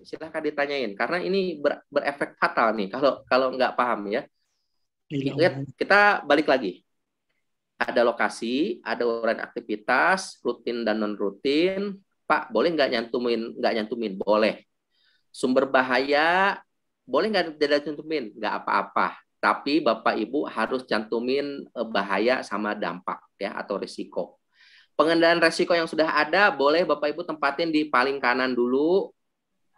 Silahkan ditanyain karena ini berefek fatal nih kalau nggak paham ya. Lihat, kita balik lagi. Ada lokasi, ada uraian aktivitas, rutin dan non rutin. Pak, boleh nggak nyantumin? Nggak nyantumin, boleh. Sumber bahaya, boleh nggak tidak cantumin? Nggak apa-apa. Tapi Bapak Ibu harus cantumin bahaya sama dampak ya atau risiko. Pengendalian risiko yang sudah ada, boleh Bapak Ibu tempatin di paling kanan dulu.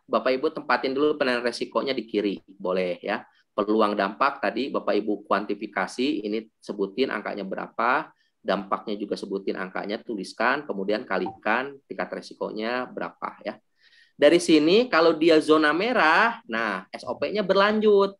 Bapak Ibu tempatin dulu pengendalian risikonya di kiri, boleh ya. Peluang dampak tadi Bapak Ibu kuantifikasi, ini sebutin angkanya berapa, dampaknya juga sebutin angkanya, tuliskan, kemudian kalikan tingkat risikonya berapa ya. Dari sini kalau dia zona merah, nah SOP-nya berlanjut.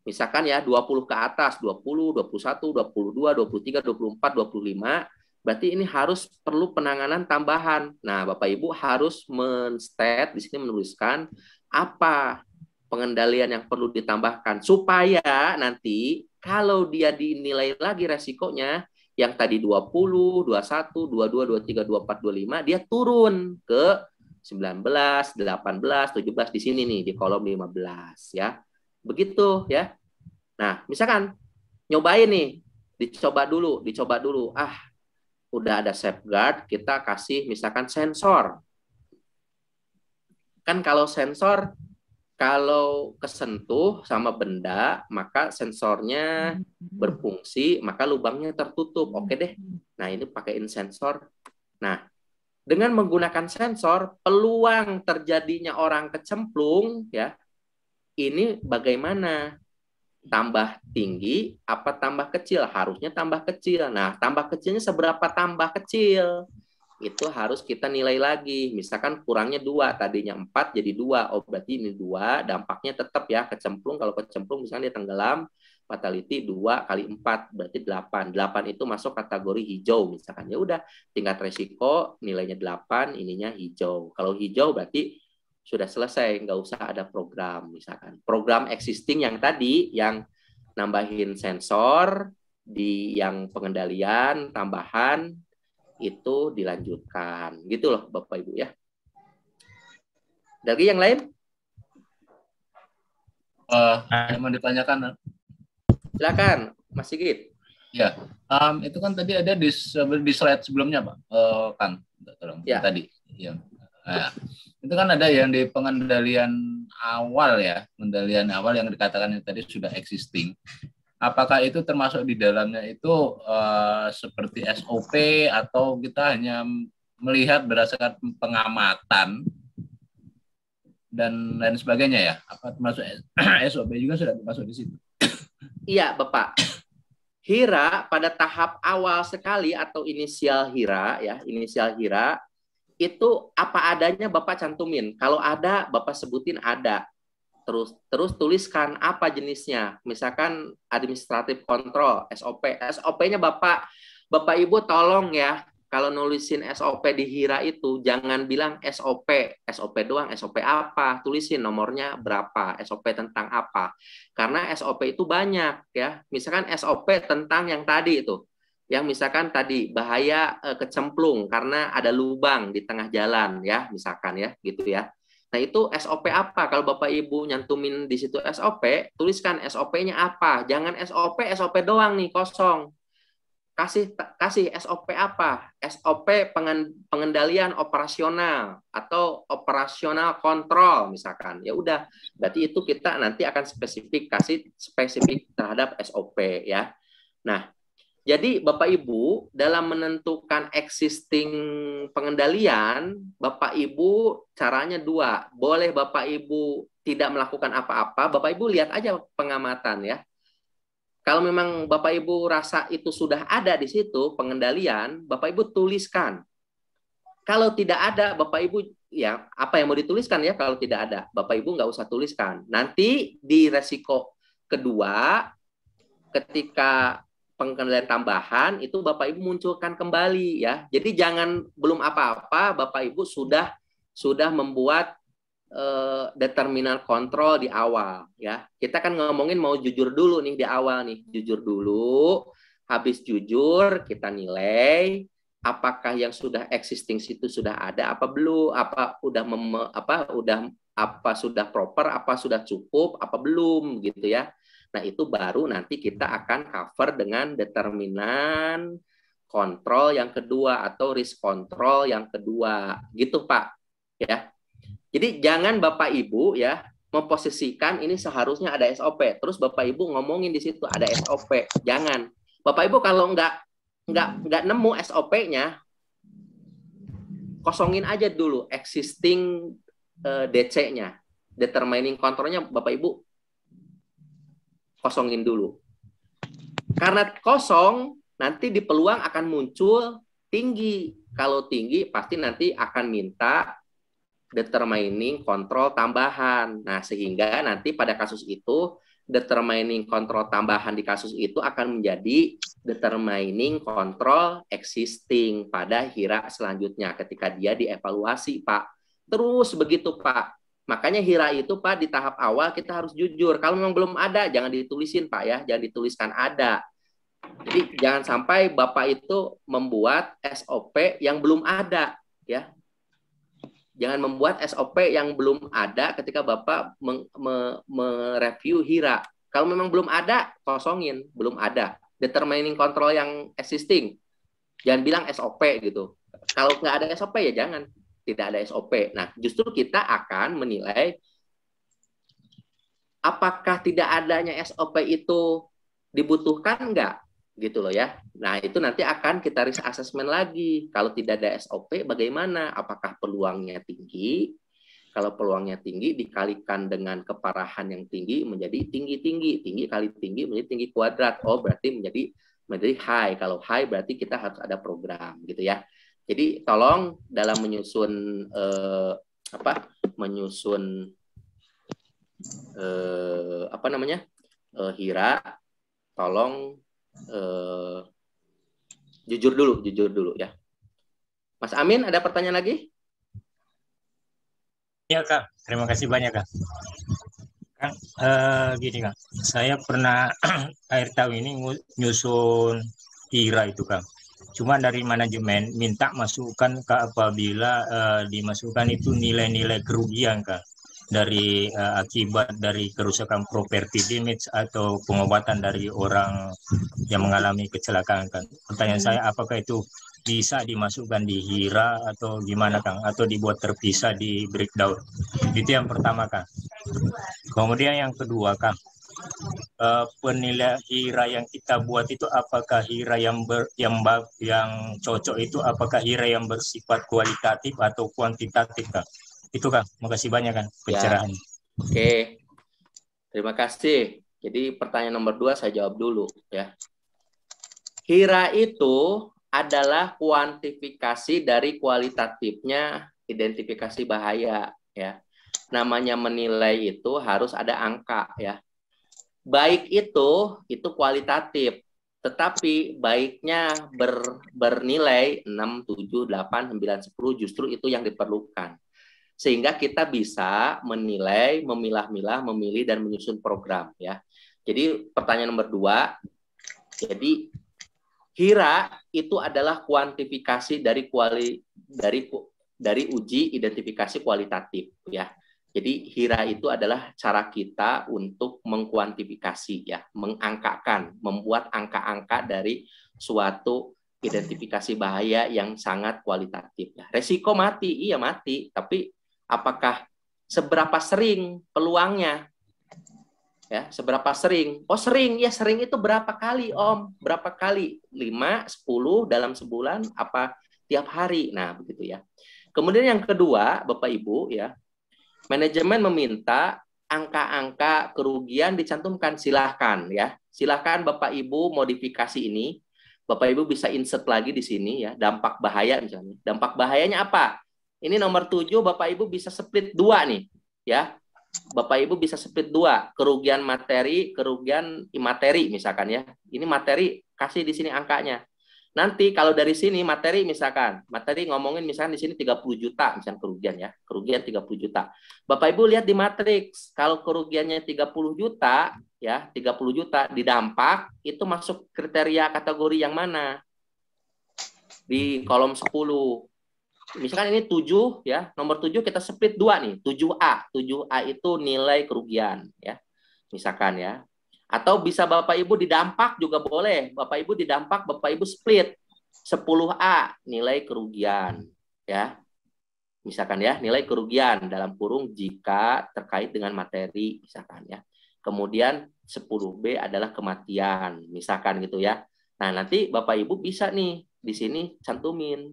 Misalkan ya 20 ke atas, 20, 21, 22, 23, 24, 25, berarti ini harus perlu penanganan tambahan. Nah, Bapak Ibu harus men-state di sini menuliskan apa pengendalian yang perlu ditambahkan supaya nanti kalau dia dinilai lagi resikonya yang tadi 20, 21, 22, 23, 24, 25 dia turun ke 19, 18, 17 di sini nih di kolom 15 ya. Begitu ya. Nah, misalkan nyobain nih, dicoba dulu. Udah ada safeguard, kita kasih misalkan sensor. Kan kalau sensor, kalau kesentuh sama benda, maka sensornya berfungsi, maka lubangnya tertutup. Oke deh. Nah, ini pakaiin sensor. Nah, dengan menggunakan sensor, peluang terjadinya orang kecemplung, ya, ini bagaimana? Tambah tinggi apa tambah kecil? Harusnya tambah kecil. Nah, tambah kecilnya seberapa tambah kecil? Itu harus kita nilai lagi. Misalkan kurangnya 2, tadinya 4 jadi 2. Oh, berarti ini 2, dampaknya tetap ya kecemplung. Kalau kecemplung misalnya dia tenggelam, fatality 2 kali 4 berarti 8. 8 itu masuk kategori hijau misalkan. Ya udah, tingkat resiko nilainya 8, ininya hijau. Kalau hijau berarti sudah selesai, nggak usah ada program misalkan. Program existing yang tadi, yang nambahin sensor, di yang pengendalian, tambahan, itu dilanjutkan. Gitu loh Bapak Ibu ya. Dari yang lain? Ada mau ditanyakan? Silakan, Mas Sigit. Ya, itu kan tadi ada di slide sebelumnya Pak, Kang. Tolong, ya. Tadi. Ya. Nah, itu kan ada yang di pengendalian awal ya, pengendalian awal yang dikatakan tadi sudah existing. Apakah itu termasuk di dalamnya itu seperti SOP atau kita hanya melihat berdasarkan pengamatan dan lain sebagainya ya? Apa termasuk SOP juga sudah termasuk di situ? Iya, Bapak. HIRA pada tahap awal sekali atau inisial HIRA ya, inisial HIRA itu apa adanya Bapak cantumin. Kalau ada, Bapak sebutin ada. Terus tuliskan apa jenisnya. Misalkan administrative control, SOP. SOP-nya Bapak Ibu tolong ya, kalau nulisin SOP di HIRA itu jangan bilang SOP doang, SOP apa? Tulisin nomornya berapa, SOP tentang apa. Karena SOP itu banyak ya. Misalkan SOP tentang yang tadi itu. Yang misalkan tadi bahaya kecemplung karena ada lubang di tengah jalan ya, misalkan ya, gitu ya. Nah, itu SOP apa? Kalau Bapak Ibu nyantumin di situ SOP, tuliskan SOP-nya apa. Jangan SOP doang nih, kosong. Kasih SOP apa? SOP pengendalian operasional atau operasional kontrol misalkan. Ya udah, berarti itu kita nanti akan spesifik terhadap SOP ya. Nah, jadi Bapak Ibu dalam menentukan existing pengendalian, Bapak Ibu caranya 2. Boleh Bapak Ibu tidak melakukan apa-apa, Bapak Ibu lihat aja pengamatan ya. Kalau memang Bapak Ibu rasa itu sudah ada di situ pengendalian, Bapak Ibu tuliskan. Kalau tidak ada, Bapak Ibu ya apa yang mau dituliskan ya kalau tidak ada, Bapak Ibu nggak usah tuliskan. Nanti di resiko kedua, ketika pengendalian tambahan itu Bapak Ibu munculkan kembali ya. Jadi jangan belum apa-apa Bapak Ibu sudah membuat determinan kontrol di awal ya. Kita kan ngomongin mau jujur dulu nih di awal nih, jujur dulu. Habis jujur kita nilai apakah yang sudah existing situ sudah ada apa belum, udah apa sudah proper, apa sudah cukup, apa belum gitu ya. Nah, itu baru nanti kita akan cover dengan determinan kontrol yang kedua atau risk control yang kedua. Gitu, Pak. Ya. Jadi jangan Bapak Ibu ya memposisikan ini seharusnya ada SOP. Terus Bapak Ibu ngomongin di situ ada SOP. Jangan. Bapak Ibu kalau nggak nemu SOP-nya, kosongin aja dulu existing DC-nya. Determining control-nya Bapak Ibu kosongin dulu. Karena kosong, nanti di peluang akan muncul tinggi. Kalau tinggi, pasti nanti akan minta determining control tambahan. Nah, sehingga nanti pada kasus itu, determining control tambahan di kasus itu akan menjadi determining control existing pada HIRA selanjutnya ketika dia dievaluasi, Pak. Terus begitu, Pak. Makanya HIRA itu, Pak, di tahap awal kita harus jujur. Kalau memang belum ada, jangan ditulisin, Pak, ya. Jangan dituliskan ada. Jadi jangan sampai Bapak itu membuat SOP yang belum ada, ya. Jangan membuat SOP yang belum ada ketika Bapak mereview HIRA. Kalau memang belum ada, kosongin, belum ada. Determining control yang existing. Jangan bilang SOP gitu. Kalau nggak ada SOP ya jangan. Tidak ada SOP. Nah, justru kita akan menilai apakah tidak adanya SOP itu dibutuhkan nggak? Gitu loh ya. Nah, itu nanti akan kita risk assessment lagi. Kalau tidak ada SOP, bagaimana? Apakah peluangnya tinggi? Kalau peluangnya tinggi, dikalikan dengan keparahan yang tinggi, menjadi tinggi-tinggi. Tinggi kali tinggi, menjadi tinggi kuadrat. Oh, berarti menjadi high. Kalau high, berarti kita harus ada program. Gitu ya. Jadi, tolong dalam menyusun HIRA, tolong jujur dulu ya. Mas Amin, ada pertanyaan lagi? Ya Kak, terima kasih banyak Kak. Kang, gini Kak, saya pernah akhir tahun ini nyusun HIRA itu Kang. Cuma dari manajemen minta masukan Kak apabila dimasukkan itu nilai-nilai kerugian Kak. Dari akibat dari kerusakan properti damage atau pengobatan dari orang yang mengalami kecelakaan kan. Pertanyaan saya apakah itu bisa dimasukkan di HIRA atau gimana Kang? Atau dibuat terpisah di breakdown? Itu yang pertama Kang. Kemudian yang kedua Kang, penilaian HIRA yang kita buat itu apakah HIRA yang cocok itu apakah HIRA yang bersifat kualitatif atau kuantitatif Kang? Itu Kang, makasih banyak kan pencerahan. Ya. Oke, terima kasih. Jadi pertanyaan nomor 2 saya jawab dulu ya. HIRA itu adalah kuantifikasi dari kualitatifnya identifikasi bahaya ya. Namanya menilai itu harus ada angka ya. Baik itu kualitatif, tetapi baiknya bernilai 6, 7, 8, 9, 10 justru itu yang diperlukan. Sehingga kita bisa menilai, memilah-milah, memilih, dan menyusun program. Ya. Jadi pertanyaan nomor 2, jadi HIRA itu adalah kuantifikasi dari uji identifikasi kualitatif. Ya. Jadi HIRA itu adalah cara kita untuk mengkuantifikasi, ya, mengangkakan, membuat angka-angka dari suatu identifikasi bahaya yang sangat kualitatif. Ya. Resiko mati, iya mati, tapi apakah seberapa sering peluangnya? Ya, seberapa sering? Oh, sering. Ya, sering itu berapa kali, Om? Berapa kali? 5, 10 dalam sebulan apa tiap hari? Nah, begitu ya. Kemudian yang kedua, Bapak Ibu ya, manajemen meminta angka-angka kerugian dicantumkan, silahkan ya. Silahkan Bapak Ibu modifikasi ini. Bapak Ibu bisa insert lagi di sini ya, dampak bahaya misalnya. Dampak bahayanya apa? Ini nomor 7 Bapak Ibu bisa split 2 nih, ya. Bapak Ibu bisa split 2, kerugian materi, kerugian imateri misalkan ya. Ini materi kasih di sini angkanya. Nanti kalau dari sini materi misalkan, materi ngomongin misalkan di sini 30 juta misalkan kerugian ya, kerugian 30 juta. Bapak Ibu lihat di matriks, kalau kerugiannya 30 juta ya, 30 juta di dampak itu masuk kriteria kategori yang mana? Di kolom 10. Misalkan ini 7 ya, nomor 7 kita split 2 nih, 7A. 7A itu nilai kerugian ya. Misalkan ya. Atau bisa Bapak Ibu didampak juga boleh. Bapak Ibu didampak, Bapak Ibu split 10A nilai kerugian ya. Misalkan ya, nilai kerugian dalam kurung jika terkait dengan materi misalkan ya. Kemudian 10B adalah kematian, misalkan gitu ya. Nah, nanti Bapak Ibu bisa nih di sini cantumin.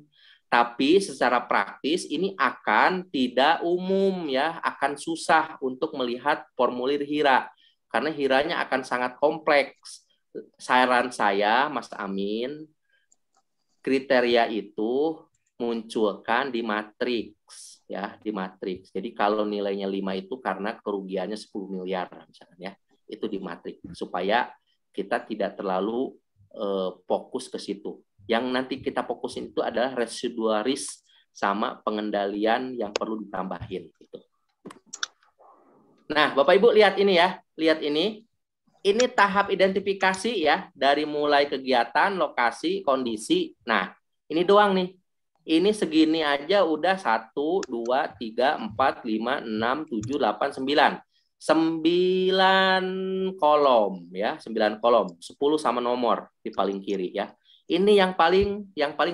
Tapi secara praktis ini akan tidak umum ya, akan susah untuk melihat formulir HIRA karena HIRA-nya akan sangat kompleks. Saran saya, Mas Amin, kriteria itu munculkan di matriks ya, di matriks. Jadi kalau nilainya 5 itu karena kerugiannya 10 miliar misalnya ya. Itu di matriks supaya kita tidak terlalu fokus ke situ. Yang nanti kita fokusin itu adalah residual risk sama pengendalian yang perlu ditambahin gitu. Nah, Bapak Ibu lihat ini ya, lihat ini. Ini tahap identifikasi ya, dari mulai kegiatan, lokasi, kondisi. Nah, ini doang nih. Ini segini aja udah 1, 2, 3, 4, 5, 6, 7, 8, 9. 9 kolom ya, 9 kolom, 10 sama nomor di paling kiri ya. Ini yang paling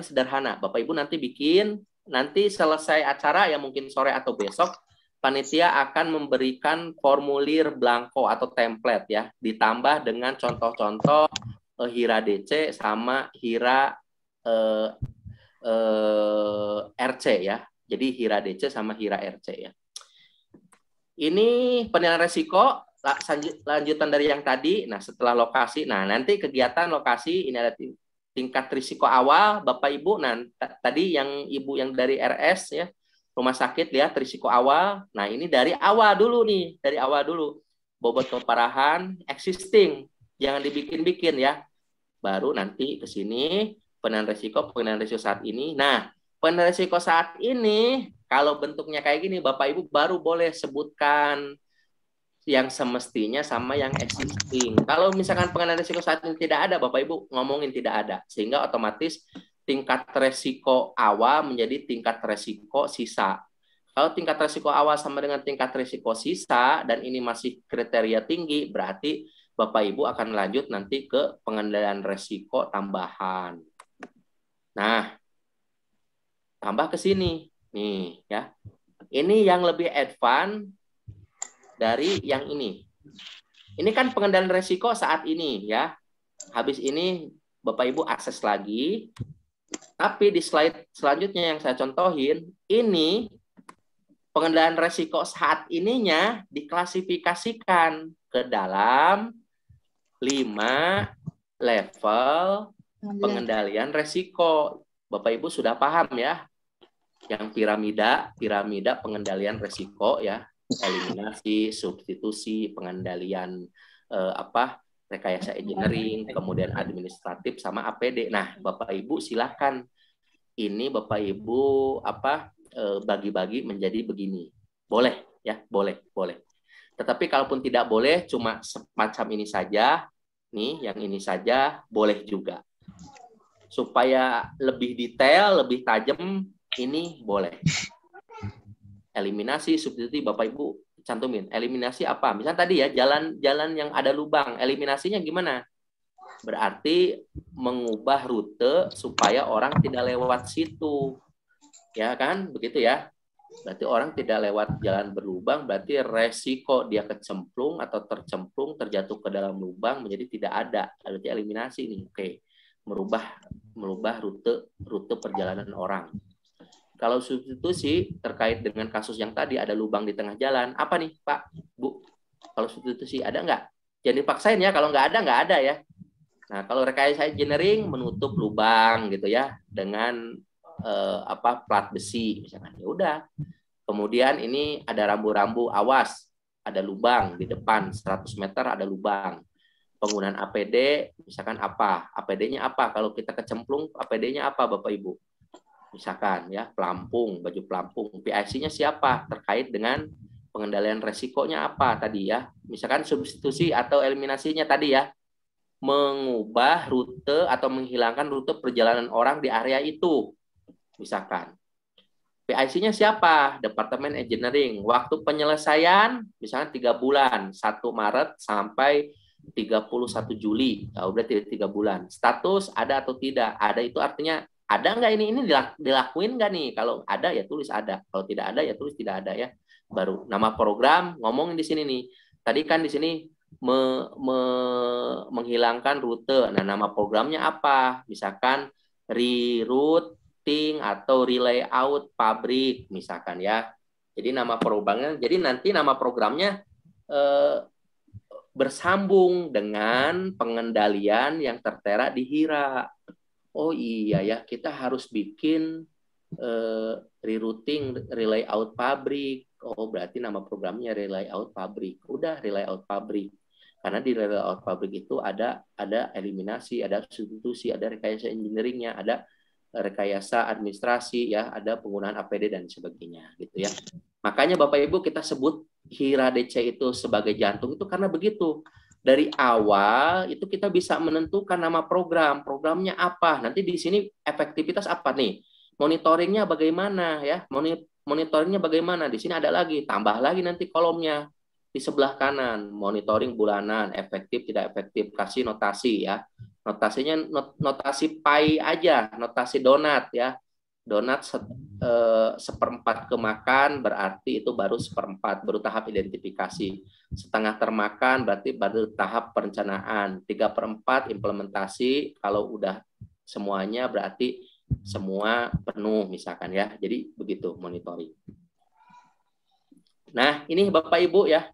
sederhana. Bapak Ibu nanti bikin, nanti selesai acara ya mungkin sore atau besok, panitia akan memberikan formulir blanko atau template ya, ditambah dengan contoh-contoh HIRA DC sama HIRA RC ya. Jadi HIRA DC sama HIRA RC ya. Ini penilaian resiko lanjutan dari yang tadi. Nah, setelah lokasi, nah nanti kegiatan lokasi ini ada tingkat risiko awal, Bapak Ibu. Nah, tadi yang Ibu yang dari RS ya, rumah sakit lihat risiko awal. Nah, ini dari awal dulu nih, dari awal dulu. Bobot keparahan existing, jangan dibikin-bikin ya. Baru nanti ke sini penilaian risiko saat ini. Nah, penilaian risiko saat ini kalau bentuknya kayak gini, Bapak Ibu baru boleh sebutkan yang semestinya sama yang existing. Kalau misalkan pengendalian risiko saat ini tidak ada, Bapak Ibu ngomongin tidak ada. Sehingga otomatis tingkat resiko awal menjadi tingkat resiko sisa. Kalau tingkat resiko awal sama dengan tingkat resiko sisa, dan ini masih kriteria tinggi, berarti Bapak Ibu akan lanjut nanti ke pengendalian resiko tambahan. Nah, tambah ke sini. Nih ya. Ini yang lebih advance dari yang ini. Ini kan pengendalian resiko saat ini ya. Habis ini Bapak Ibu akses lagi. Tapi di slide selanjutnya yang saya contohin, ini pengendalian resiko saat ininya diklasifikasikan ke dalam 5 level pengendalian resiko. Bapak Ibu sudah paham ya? Yang piramida pengendalian resiko ya. Eliminasi, substitusi, pengendalian rekayasa engineering, kemudian administratif sama APD. Nah, Bapak Ibu silakan ini Bapak Ibu bagi-bagi menjadi begini. Boleh ya, boleh. Tetapi kalaupun tidak boleh cuma semacam ini saja, nih yang ini saja boleh juga. Supaya lebih detail, lebih tajam, ini boleh. Eliminasi, substitusi, Bapak Ibu cantumin. Eliminasi apa? Misalnya tadi ya, jalan yang ada lubang. Eliminasinya gimana? Berarti mengubah rute supaya orang tidak lewat situ. Ya kan? Begitu ya. Berarti orang tidak lewat jalan berlubang, berarti resiko dia kecemplung atau tercemplung, terjatuh ke dalam lubang menjadi tidak ada. Berarti eliminasi nih. Oke. Merubah rute perjalanan orang. Kalau substitusi terkait dengan kasus yang tadi ada lubang di tengah jalan, apa nih Pak, Bu? Kalau substitusi ada nggak? Jangan dipaksain ya, kalau nggak ada ya. Nah, kalau rekayasa engineering menutup lubang gitu ya dengan plat besi misalkan. Ya udah. Kemudian ini ada rambu-rambu awas, ada lubang di depan 100 meter ada lubang. Penggunaan APD misalkan apa? APD-nya apa? Kalau kita kecemplung, APD-nya apa Bapak Ibu? Misalkan ya, pelampung, baju pelampung. PIC-nya siapa? Terkait dengan pengendalian resikonya apa tadi ya. Misalkan substitusi atau eliminasinya tadi ya. Mengubah rute atau menghilangkan rute perjalanan orang di area itu. Misalkan. PIC-nya siapa? Departemen Engineering. Waktu penyelesaian misalnya 3 bulan, 1 Maret sampai 31 Juli. Ya, udah 3 bulan. Status ada atau tidak? Ada itu artinya ada nggak ini dilakuin nggak nih? Kalau ada ya tulis ada. Kalau tidak ada ya tulis tidak ada ya. Baru nama program ngomongin di sini nih. Tadi kan di sini menghilangkan rute. Nah, nama programnya apa? Misalkan rerouting atau relayout pabrik misalkan ya. Jadi nama programnya, jadi nanti nama programnya bersambung dengan pengendalian yang tertera di HIRA. Oh iya ya, kita harus bikin rerouting relayout pabrik. Oh berarti nama programnya relayout pabrik. Udah relayout pabrik. Karena di relayout pabrik itu ada eliminasi, ada substitusi, ada rekayasa engineeringnya, ada rekayasa administrasi, ya, ada penggunaan APD dan sebagainya, gitu ya. Makanya Bapak Ibu kita sebut HIRA DC itu sebagai jantung itu karena begitu. Dari awal itu kita bisa menentukan nama programnya apa. Nanti di sini efektivitas apa nih? Monitoringnya bagaimana ya? Monitoringnya bagaimana? Di sini ada lagi, tambah lagi nanti kolomnya di sebelah kanan, monitoring bulanan, efektif tidak efektif, kasih notasi ya. Notasinya notasi pi aja, notasi donat ya. Donat seperempat kemakan berarti itu baru seperempat, baru tahap identifikasi. Setengah termakan berarti baru tahap perencanaan. 3/4 implementasi, kalau udah semuanya berarti semua penuh misalkan ya. Jadi begitu monitoring. Nah ini Bapak Ibu ya,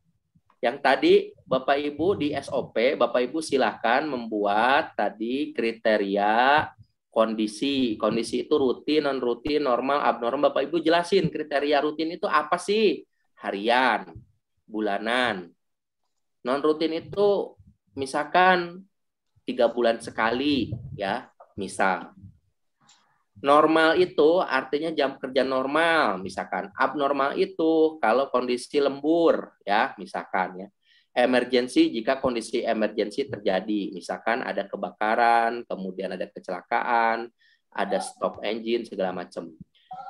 yang tadi Bapak Ibu di SOP, Bapak Ibu silakan membuat tadi kriteria kondisi. Kondisi itu rutin, non rutin, normal, abnormal. Bapak Ibu jelasin kriteria rutin itu apa sih? Harian, bulanan. Non rutin itu misalkan 3 bulan sekali ya, misal. Normal itu artinya jam kerja normal, misalkan. Abnormal itu kalau kondisi lembur, ya, misalkan ya. Emergency jika kondisi emergency terjadi, misalkan ada kebakaran, kemudian ada kecelakaan, ada stop engine segala macam.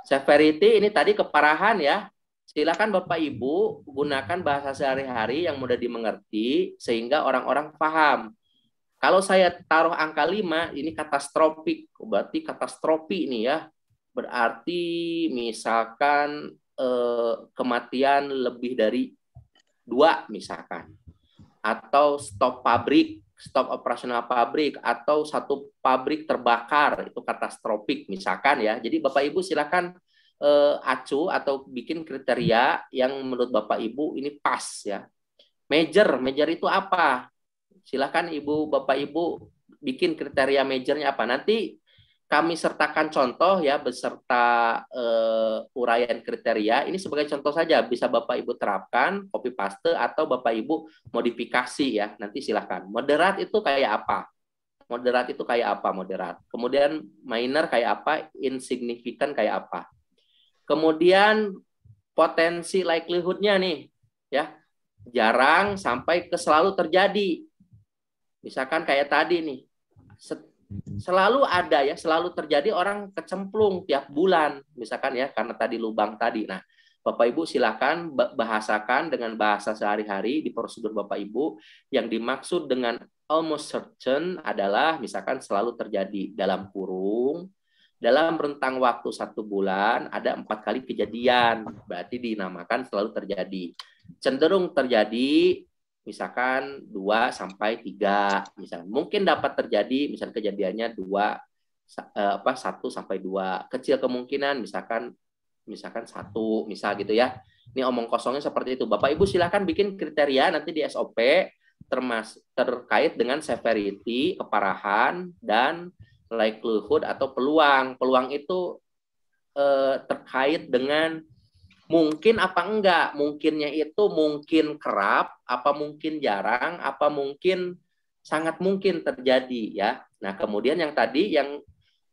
Severity ini tadi keparahan ya. Silakan Bapak Ibu gunakan bahasa sehari-hari yang mudah dimengerti sehingga orang-orang paham. Kalau saya taruh angka 5, ini katastrofik, berarti katastrofi ini ya. Berarti misalkan kematian lebih dari 2 misalkan. Atau stop pabrik, stop operasional pabrik, atau 1 pabrik terbakar, itu katastrofik misalkan ya. Jadi Bapak Ibu silakan acu atau bikin kriteria yang menurut Bapak Ibu ini pas ya. Major itu apa? Silakan Ibu, Bapak Ibu bikin kriteria majornya apa. Nanti kami sertakan contoh ya beserta uraian kriteria. Ini sebagai contoh saja, bisa Bapak Ibu terapkan, copy paste atau Bapak Ibu modifikasi ya. Nanti silakan. Moderat itu kayak apa? Moderat itu kayak apa moderat? Kemudian minor kayak apa? Insignificant kayak apa? Kemudian potensi likelihood-nya nih ya. Jarang sampai ke selalu terjadi. Misalkan kayak tadi nih, selalu ada ya, selalu terjadi orang kecemplung tiap bulan, misalkan ya, karena tadi lubang tadi. Nah, Bapak Ibu silakan bahasakan dengan bahasa sehari-hari di prosedur Bapak Ibu. Yang dimaksud dengan almost certain adalah misalkan selalu terjadi dalam kurung, dalam rentang waktu 1 bulan ada 4 kali kejadian, berarti dinamakan selalu terjadi. Cenderung terjadi misalkan 2 sampai 3, misalkan mungkin dapat terjadi misalkan kejadiannya 1 sampai 2, kecil kemungkinan misalkan 1, misal gitu ya. Ini omong kosongnya seperti itu. Bapak Ibu silakan bikin kriteria nanti di SOP terkait dengan severity, keparahan dan likelihood atau peluang. Peluang itu terkait dengan mungkin apa enggak, mungkinnya itu mungkin kerap, apa mungkin jarang, apa mungkin sangat mungkin terjadi ya. Nah, kemudian yang tadi yang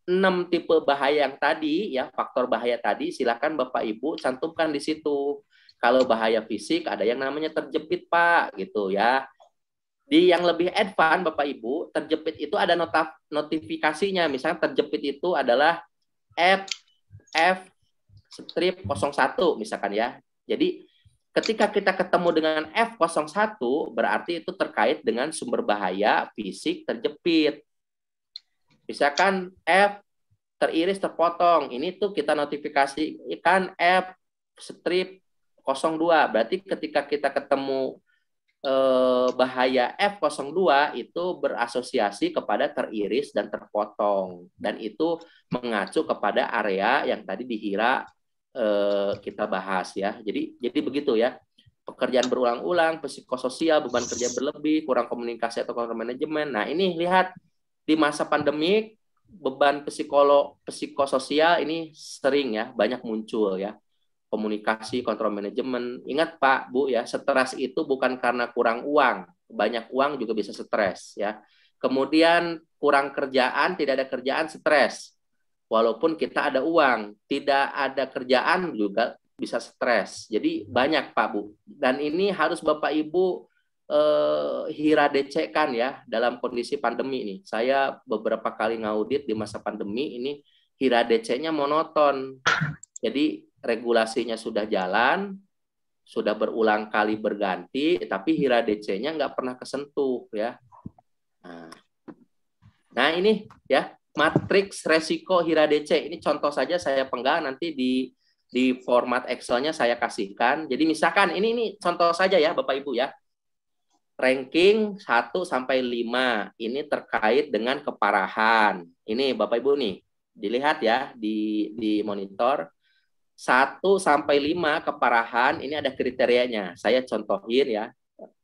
6 tipe bahaya yang tadi ya, faktor bahaya tadi silakan Bapak Ibu cantumkan di situ. Kalau bahaya fisik ada yang namanya terjepit Pak gitu ya. Di yang lebih advance Bapak Ibu, terjepit itu ada notifikasinya. Misalnya terjepit itu adalah strip 01 misalkan ya. Jadi ketika kita ketemu dengan F01 berarti itu terkait dengan sumber bahaya fisik terjepit. Misalkan F teriris terpotong, ini tuh kita notifikasikan F strip 02. Berarti ketika kita ketemu bahaya F02 itu berasosiasi kepada teriris dan terpotong, dan itu mengacu kepada area yang tadi dihira kita bahas ya. Jadi begitu ya. Pekerjaan berulang-ulang, psikososial, beban kerja berlebih, kurang komunikasi atau kontrol manajemen. Nah, ini lihat di masa pandemik beban psikososial ini sering ya, banyak muncul ya. Komunikasi, kontrol manajemen. Ingat Pak, Bu ya, stres itu bukan karena kurang uang. Banyak uang juga bisa stres ya. Kemudian kurang kerjaan, tidak ada kerjaan, stres. Walaupun kita ada uang, tidak ada kerjaan juga bisa stres. Jadi banyak Pak, Bu. Dan ini harus Bapak Ibu hira DC kan ya dalam kondisi pandemi ini. Saya beberapa kali ngaudit di masa pandemi ini, hira DC-nya monoton. Jadi regulasinya sudah jalan, sudah berulang kali berganti, tapi hira DC-nya nggak pernah kesentuh ya. Nah ini ya matriks resiko hira DC. Ini contoh saja saya pegang, nanti di format Excel-nya saya kasihkan. Jadi misalkan ini contoh saja ya Bapak Ibu ya. Ranking 1 sampai 5 ini terkait dengan keparahan. Ini Bapak Ibu nih, dilihat ya di monitor. 1 sampai 5 keparahan ini ada kriterianya. Saya contohin ya.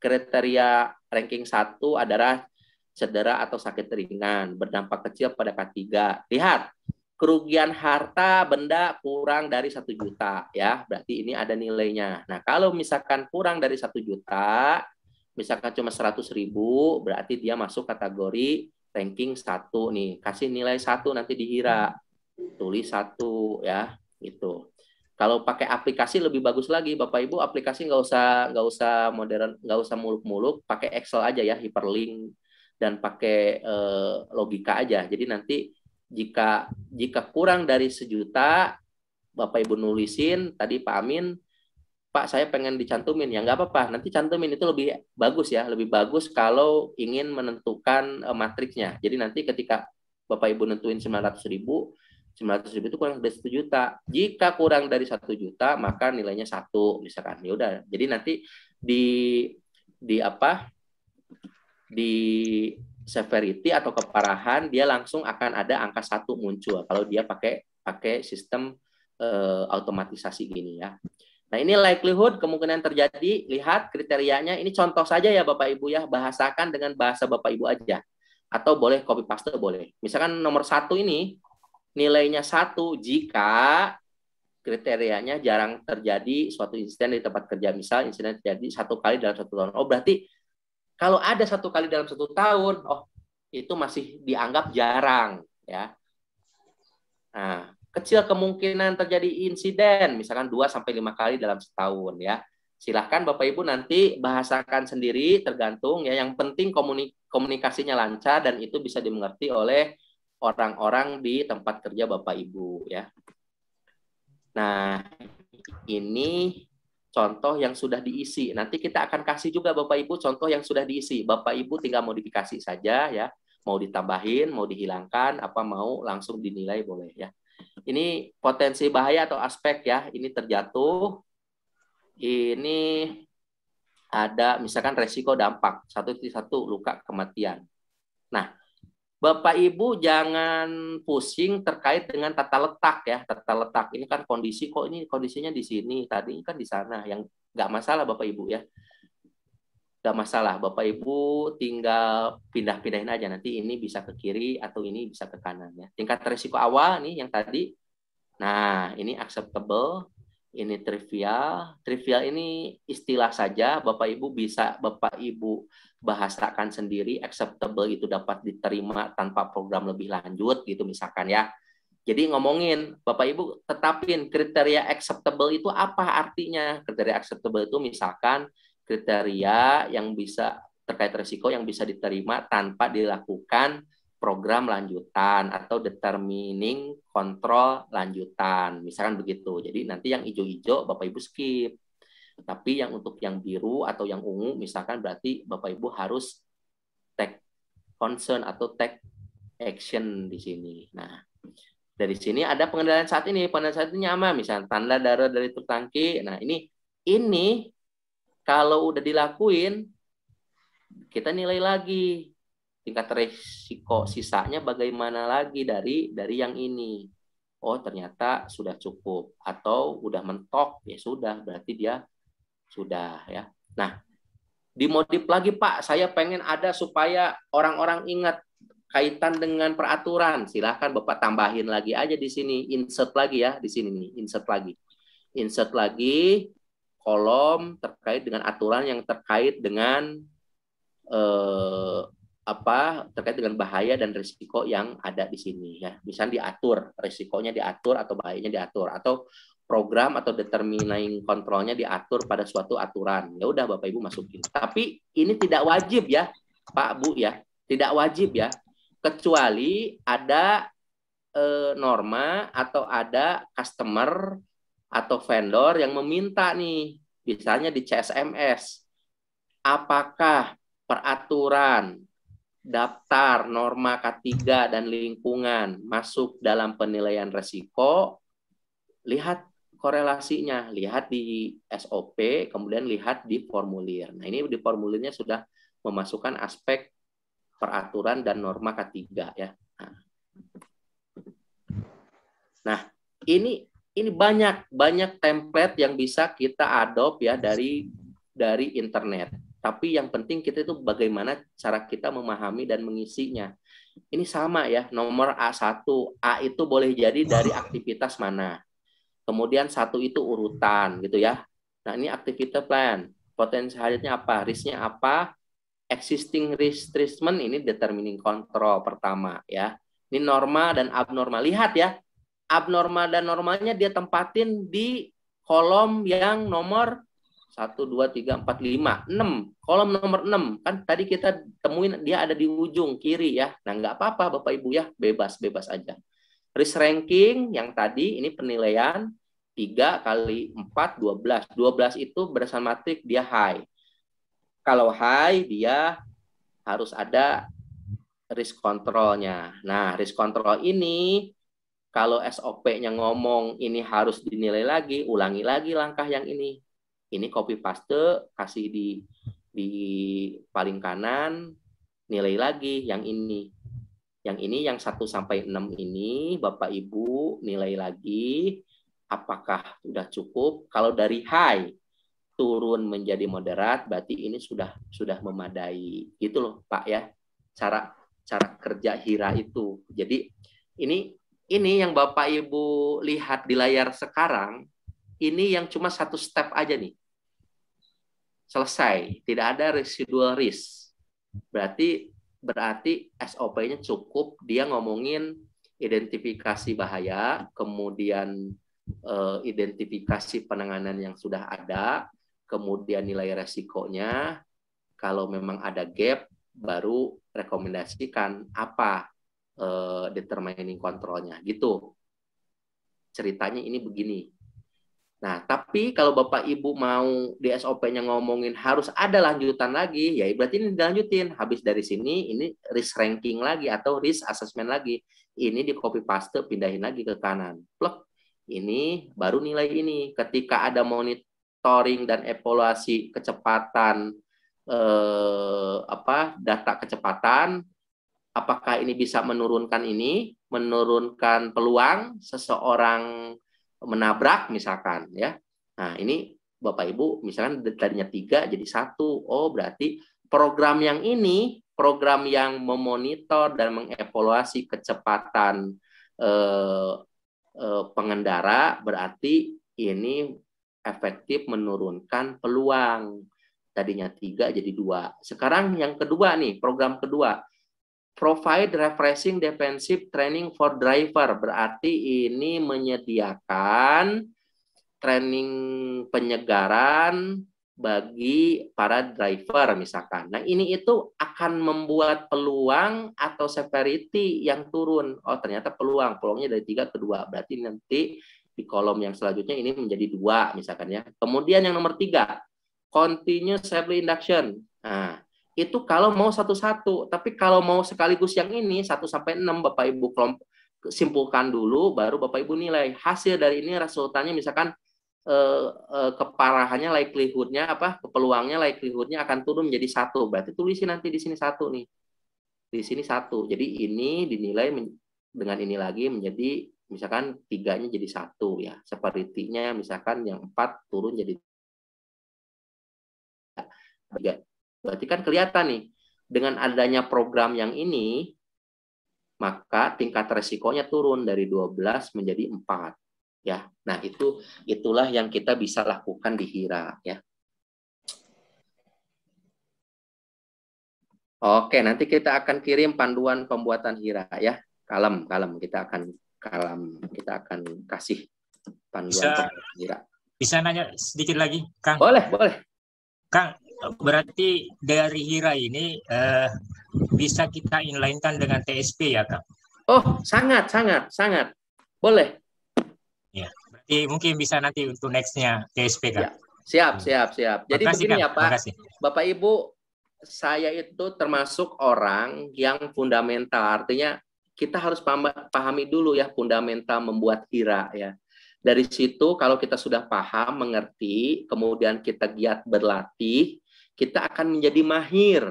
Kriteria ranking 1 adalah cedera atau sakit ringan, berdampak kecil pada K3. Lihat, kerugian harta benda kurang dari 1 juta ya. Berarti ini ada nilainya. Nah, kalau misalkan kurang dari 1 juta, misalkan cuma 100.000, berarti dia masuk kategori ranking 1 nih. Kasih nilai 1 nanti dihira. Tulis 1 ya, gitu. Kalau pakai aplikasi lebih bagus lagi, Bapak Ibu. Aplikasi nggak usah modern, nggak usah muluk-muluk, pakai Excel aja ya, hyperlink dan pakai logika aja. Jadi nanti jika kurang dari 1 juta, Bapak Ibu nulisin tadi Pak Amin, Pak saya pengen dicantumin, ya nggak apa-apa, nanti cantumin, itu lebih bagus ya, lebih bagus kalau ingin menentukan matriksnya. Jadi nanti ketika Bapak Ibu nentuin 900.000 itu kurang dari 1 juta. Jika kurang dari 1 juta, maka nilainya 1 misalkan. Ya udah. Jadi nanti di severity atau keparahan dia langsung akan ada angka 1 muncul kalau dia pakai sistem otomatisasi gini ya. Nah, ini likelihood, kemungkinan terjadi. Lihat kriterianya. Ini contoh saja ya Bapak Ibu ya. Bahasakan dengan bahasa Bapak Ibu aja. Atau boleh copy paste boleh. Misalkan nomor 1 ini nilainya 1 jika kriterianya jarang terjadi suatu insiden di tempat kerja. Misal insiden terjadi 1 kali dalam 1 tahun. Oh, berarti kalau ada 1 kali dalam 1 tahun, oh itu masih dianggap jarang ya. Nah, kecil kemungkinan terjadi insiden, misalkan 2 sampai 5 kali dalam setahun ya. Silahkan Bapak Ibu nanti bahasakan sendiri, tergantung ya. Yang penting komunikasinya lancar dan itu bisa dimengerti oleh orang-orang di tempat kerja Bapak Ibu ya. Nah, ini contoh yang sudah diisi. Nanti kita akan kasih juga Bapak Ibu contoh yang sudah diisi. Bapak Ibu tinggal modifikasi saja ya. Mau ditambahin, mau dihilangkan, apa mau langsung dinilai boleh ya. Ini potensi bahaya atau aspek ya. Ini terjatuh. Ini ada misalkan resiko dampak 1.1 luka kematian. Nah, Bapak Ibu jangan pusing terkait dengan tata letak ya. Tata letak ini kan kondisi, kok ini kondisinya di sini, tadi kan di sana. Yang nggak masalah Bapak Ibu ya. Nggak masalah. Bapak Ibu tinggal pindah-pindahin aja. Nanti ini bisa ke kiri atau ini bisa ke kanan ya. Tingkat resiko awal nih yang tadi. Nah, ini acceptable. Ini trivial. Trivial ini istilah saja. Bapak Ibu bisa Bapak Ibu bahasakan sendiri. Acceptable itu dapat diterima tanpa program lebih lanjut gitu misalkan ya. Jadi ngomongin Bapak Ibu tetapin kriteria acceptable itu apa artinya. Kriteria acceptable itu misalkan kriteria yang bisa terkait risiko yang bisa diterima tanpa dilakukan program lanjutan atau determining control lanjutan, misalkan begitu. Jadi nanti yang hijau-hijau Bapak Ibu skip. Tapi yang untuk yang biru atau yang ungu misalkan berarti Bapak Ibu harus take concern atau take action di sini. Nah, dari sini ada pengendalian saat ini. Pengendalian saat ini apa? Misalnya tanda darurat dari truk tangki. Nah, ini kalau udah dilakuin, kita nilai lagi tingkat resiko sisanya bagaimana lagi dari yang ini. Oh, ternyata sudah cukup atau udah mentok, ya sudah, berarti dia sudah ya. Nah, dimodif lagi Pak, saya pengen ada supaya orang-orang ingat kaitan dengan peraturan. Silahkan Bapak tambahin lagi aja di sini, insert lagi ya di sini nih, insert lagi kolom terkait dengan aturan yang terkait dengan terkait dengan bahaya dan risiko yang ada di sini ya. Misalnya diatur, risikonya diatur atau bahayanya diatur, atau program atau determining kontrolnya diatur pada suatu aturan. Ya udah Bapak Ibu masukin. Tapi ini tidak wajib ya, Pak Bu ya. Tidak wajib ya. Kecuali ada norma atau ada customer atau vendor yang meminta nih, misalnya di CSMS, apakah peraturan, daftar, norma K3 dan lingkungan masuk dalam penilaian resiko, lihat korelasinya, lihat di SOP, kemudian lihat di formulir. Nah, ini di formulirnya sudah memasukkan aspek peraturan dan norma K3 ya. Nah, ini banyak template yang bisa kita adopt ya dari internet. Tapi yang penting kita itu bagaimana cara kita memahami dan mengisinya. Ini sama ya, nomor A1. A itu boleh jadi dari aktivitas mana. Kemudian 1 itu urutan gitu ya. Nah, ini activity plan. Potensialnya apa? Risknya apa? Existing risk treatment, ini determining control pertama ya. Ini norma dan abnormal. Lihat ya, abnormal dan normalnya dia tempatin di kolom yang nomor 1, 2, 3, 4, 5, 6. Kolom nomor 6. Kan tadi kita temuin dia ada di ujung kiri ya. Nah, nggak apa-apa Bapak Ibu ya. Bebas aja. Risk ranking yang tadi ini penilaian 3 kali 4, 12. 12 itu berdasarkan matrik dia high. Kalau high dia harus ada risk control-nya. Nah, risk control ini kalau SOP-nya ngomong ini harus dinilai lagi, ulangi lagi langkah yang ini. Ini copy paste, kasih di paling kanan, nilai lagi yang ini. Yang ini yang 1 sampai 6 ini Bapak Ibu nilai lagi apakah sudah cukup. Kalau dari high turun menjadi moderat berarti ini sudah memadai. Gitu loh Pak ya. Cara kerja HIRA itu. Jadi ini yang Bapak Ibu lihat di layar sekarang, ini yang cuma 1 step aja nih. Selesai, tidak ada residual risk. Berarti SOP-nya cukup, dia ngomongin identifikasi bahaya, kemudian identifikasi penanganan yang sudah ada, kemudian nilai resikonya, kalau memang ada gap, baru rekomendasikan apa determining kontrolnya gitu. Ceritanya ini begini. Nah, tapi kalau Bapak Ibu mau di SOP-nya ngomongin harus ada lanjutan lagi, ya berarti ini dilanjutin. Habis dari sini, ini risk ranking lagi atau risk assessment lagi. Ini di copy paste, pindahin lagi ke kanan. Plek. Ini baru nilai ini. Ketika ada monitoring dan evaluasi kecepatan, data kecepatan, apakah ini bisa menurunkan peluang seseorang menabrak misalkan ya. Nah, ini Bapak Ibu misalkan tadinya 3 jadi 1. Oh, berarti program yang ini, program yang memonitor dan mengevaluasi kecepatan pengendara, berarti ini efektif menurunkan peluang. Tadinya 3 jadi 2. Sekarang yang kedua nih, program kedua. Provide refreshing defensive training for driver. Berarti ini menyediakan training penyegaran bagi para driver misalkan. Nah, ini itu akan membuat peluang atau severity yang turun. Oh, ternyata peluangnya dari 3 ke 2. Berarti nanti di kolom yang selanjutnya ini menjadi 2 misalkan ya. Kemudian yang nomor 3, continuous safely induction. Nah, itu kalau mau satu-satu, tapi kalau mau sekaligus yang ini 1 sampai 6 Bapak Ibu simpulkan dulu, baru Bapak Ibu nilai. Hasil dari ini resultannya misalkan keparahannya, likelihood-nya peluangnya, likelihood-nya akan turun menjadi 1. Berarti tulisin nanti di sini 1 nih. Di sini 1. Jadi ini dinilai dengan ini lagi menjadi misalkan 3-nya jadi 1 ya. Severity-nya misalkan yang 4 turun jadi 3. Berarti kan kelihatan nih, dengan adanya program yang ini, maka tingkat resikonya turun dari 12 menjadi 4. Ya, nah itulah yang kita bisa lakukan di HIRA ya. Oke, nanti kita akan kirim panduan pembuatan HIRA ya. Kalem, kita akan kasih panduan pembuatan HIRA. Bisa nanya sedikit lagi, Kang? Boleh. Kang, berarti dari HIRA ini bisa kita inline-kan dengan TSP ya, Kang? Oh, sangat. Boleh. Ya, berarti mungkin bisa nanti untuk next-nya TSP, Kang. Ya, siap. Jadi makasih, begini Kang. ya, Pak. Makasih. Bapak Ibu, saya itu termasuk orang yang fundamental. Artinya kita harus pahami dulu ya fundamental membuat HIRA ya. Dari situ kalau kita sudah paham, mengerti, kemudian kita giat berlatih, kita akan menjadi mahir.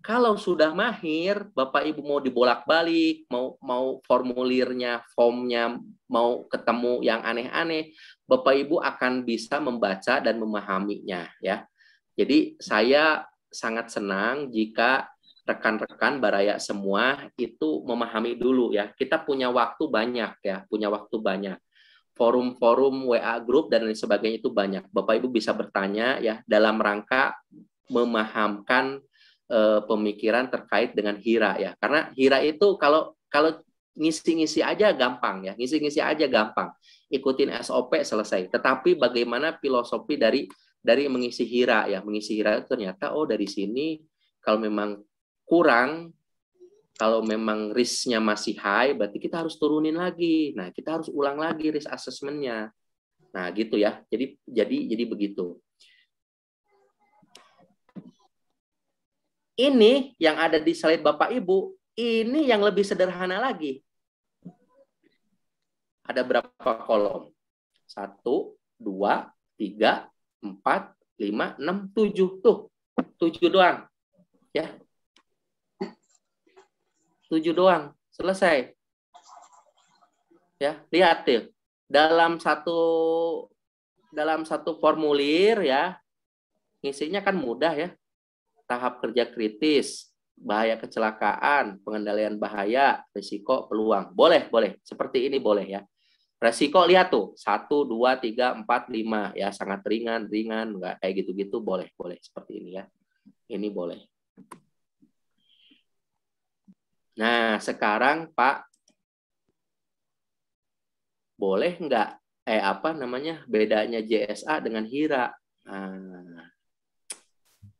Kalau sudah mahir, Bapak Ibu mau dibolak-balik, mau formulirnya, formnya, mau ketemu yang aneh-aneh, Bapak Ibu akan bisa membaca dan memahaminya ya. Jadi saya sangat senang jika rekan-rekan Baraya semua itu memahami dulu ya. Kita punya waktu banyak ya, Forum-forum WA group dan lain sebagainya itu banyak. Bapak Ibu bisa bertanya ya dalam rangka memahamkan pemikiran terkait dengan HIRA ya. Karena HIRA itu kalau ngisi-ngisi aja gampang ya. Ngisi-ngisi aja gampang. Ikutin SOP selesai. Tetapi bagaimana filosofi dari mengisi HIRA ya. Mengisi HIRA itu ternyata dari sini kalau memang kurang, kalau memang risk-nya masih high, berarti kita harus turunin lagi. Nah, kita harus ulang lagi risk assessment-nya. Nah, gitu ya. Jadi begitu. Ini yang ada di slide Bapak Ibu, ini yang lebih sederhana lagi. Ada berapa kolom? 1, 2, 3, 4, 5, 6, 7. Tuh, 7 doang. Ya. 7 doang. Selesai. Ya, lihat tuh. Dalam satu formulir ya, ngisinya kan mudah ya. Tahap kerja kritis, bahaya kecelakaan, pengendalian bahaya, risiko, peluang. Boleh. Seperti ini boleh ya. Risiko lihat tuh, 1, 2, 3, 4, 5. Ya, sangat ringan, enggak kayak gitu-gitu, boleh. Seperti ini ya. Ini boleh. Nah, sekarang Pak, boleh enggak, bedanya JSA dengan HIRA? Nah,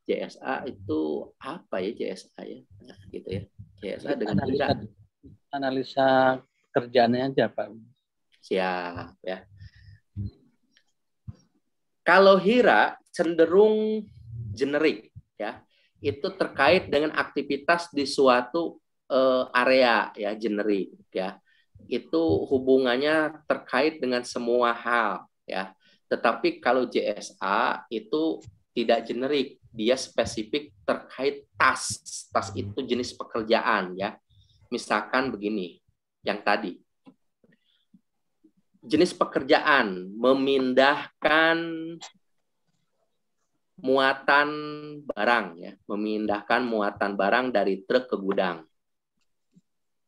JSA itu apa ya JSA ya? Nah, gitu ya. JSA dengan HIRA. Analisa kerjaannya aja, Pak. Siap ya. Kalau HIRA cenderung generik ya. Itu terkait dengan aktivitas di suatu area ya, generik ya. Itu hubungannya terkait dengan semua hal ya. Tetapi kalau JSA itu tidak generik, dia spesifik terkait tas. Tas itu jenis pekerjaan ya. Misalkan begini, yang tadi. Jenis pekerjaan memindahkan muatan barang ya, memindahkan muatan barang dari truk ke gudang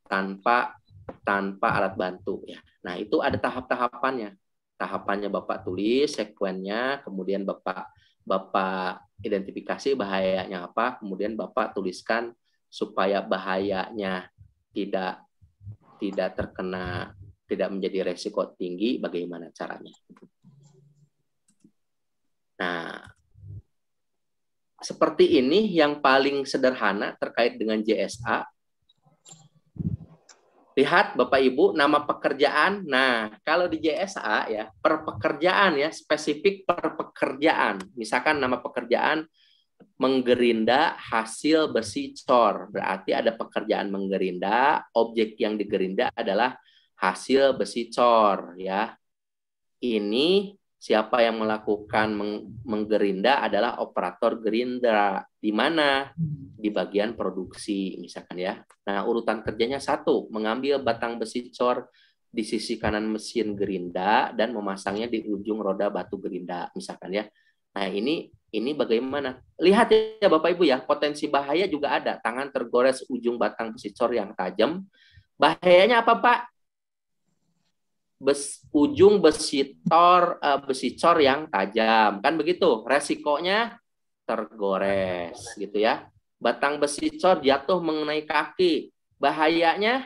tanpa alat bantu ya. Nah, itu ada tahap-tahapannya. Tahapannya Bapak tulis, sekuennya, kemudian Bapak identifikasi bahayanya apa, kemudian Bapak tuliskan supaya bahayanya tidak menjadi resiko tinggi, bagaimana caranya. Nah, seperti ini yang paling sederhana terkait dengan JSA. Lihat Bapak Ibu, nama pekerjaan. Nah, kalau di JSA ya, per pekerjaan ya, spesifik per pekerjaan. Misalkan nama pekerjaan menggerinda hasil besi cor. Berarti ada pekerjaan menggerinda, objek yang digerinda adalah hasil besi cor ya. Ini siapa yang melakukan menggerinda adalah operator gerinda. Di mana? Di bagian produksi misalkan ya. Nah, urutan kerjanya 1, mengambil batang besi cor di sisi kanan mesin gerinda dan memasangnya di ujung roda batu gerinda misalkan ya. Nah, ini bagaimana? Lihat ya Bapak Ibu ya, potensi bahaya juga ada. Tangan tergores ujung batang besi cor yang tajam. Bahayanya apa, Pak? Ujung besi cor yang tajam. Kan begitu? Resikonya tergores gitu ya. Batang besi cor jatuh mengenai kaki. Bahayanya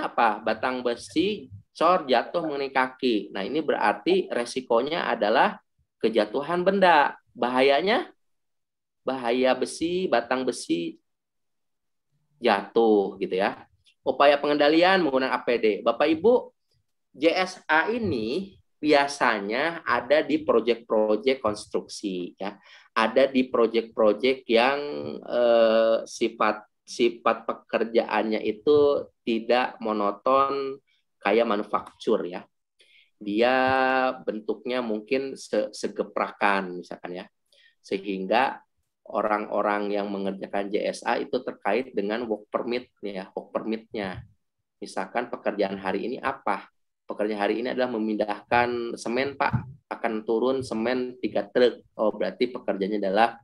apa? Batang besi cor jatuh mengenai kaki. Nah, ini berarti resikonya adalah kejatuhan benda. Bahayanya bahaya batang besi jatuh gitu ya. Upaya pengendalian menggunakan APD. Bapak Ibu, JSA ini biasanya ada di proyek-proyek konstruksi ya. Ada di proyek-proyek yang sifat pekerjaannya itu tidak monoton kayak manufaktur ya. Dia bentuknya mungkin segeprakan misalkan ya. Sehingga orang-orang yang mengerjakan JSA itu terkait dengan work permit ya, work permitnya. Misalkan pekerjaan hari ini apa? Pekerjaan hari ini adalah memindahkan semen, Pak. Akan turun semen 3 truk. Oh, berarti pekerjaannya adalah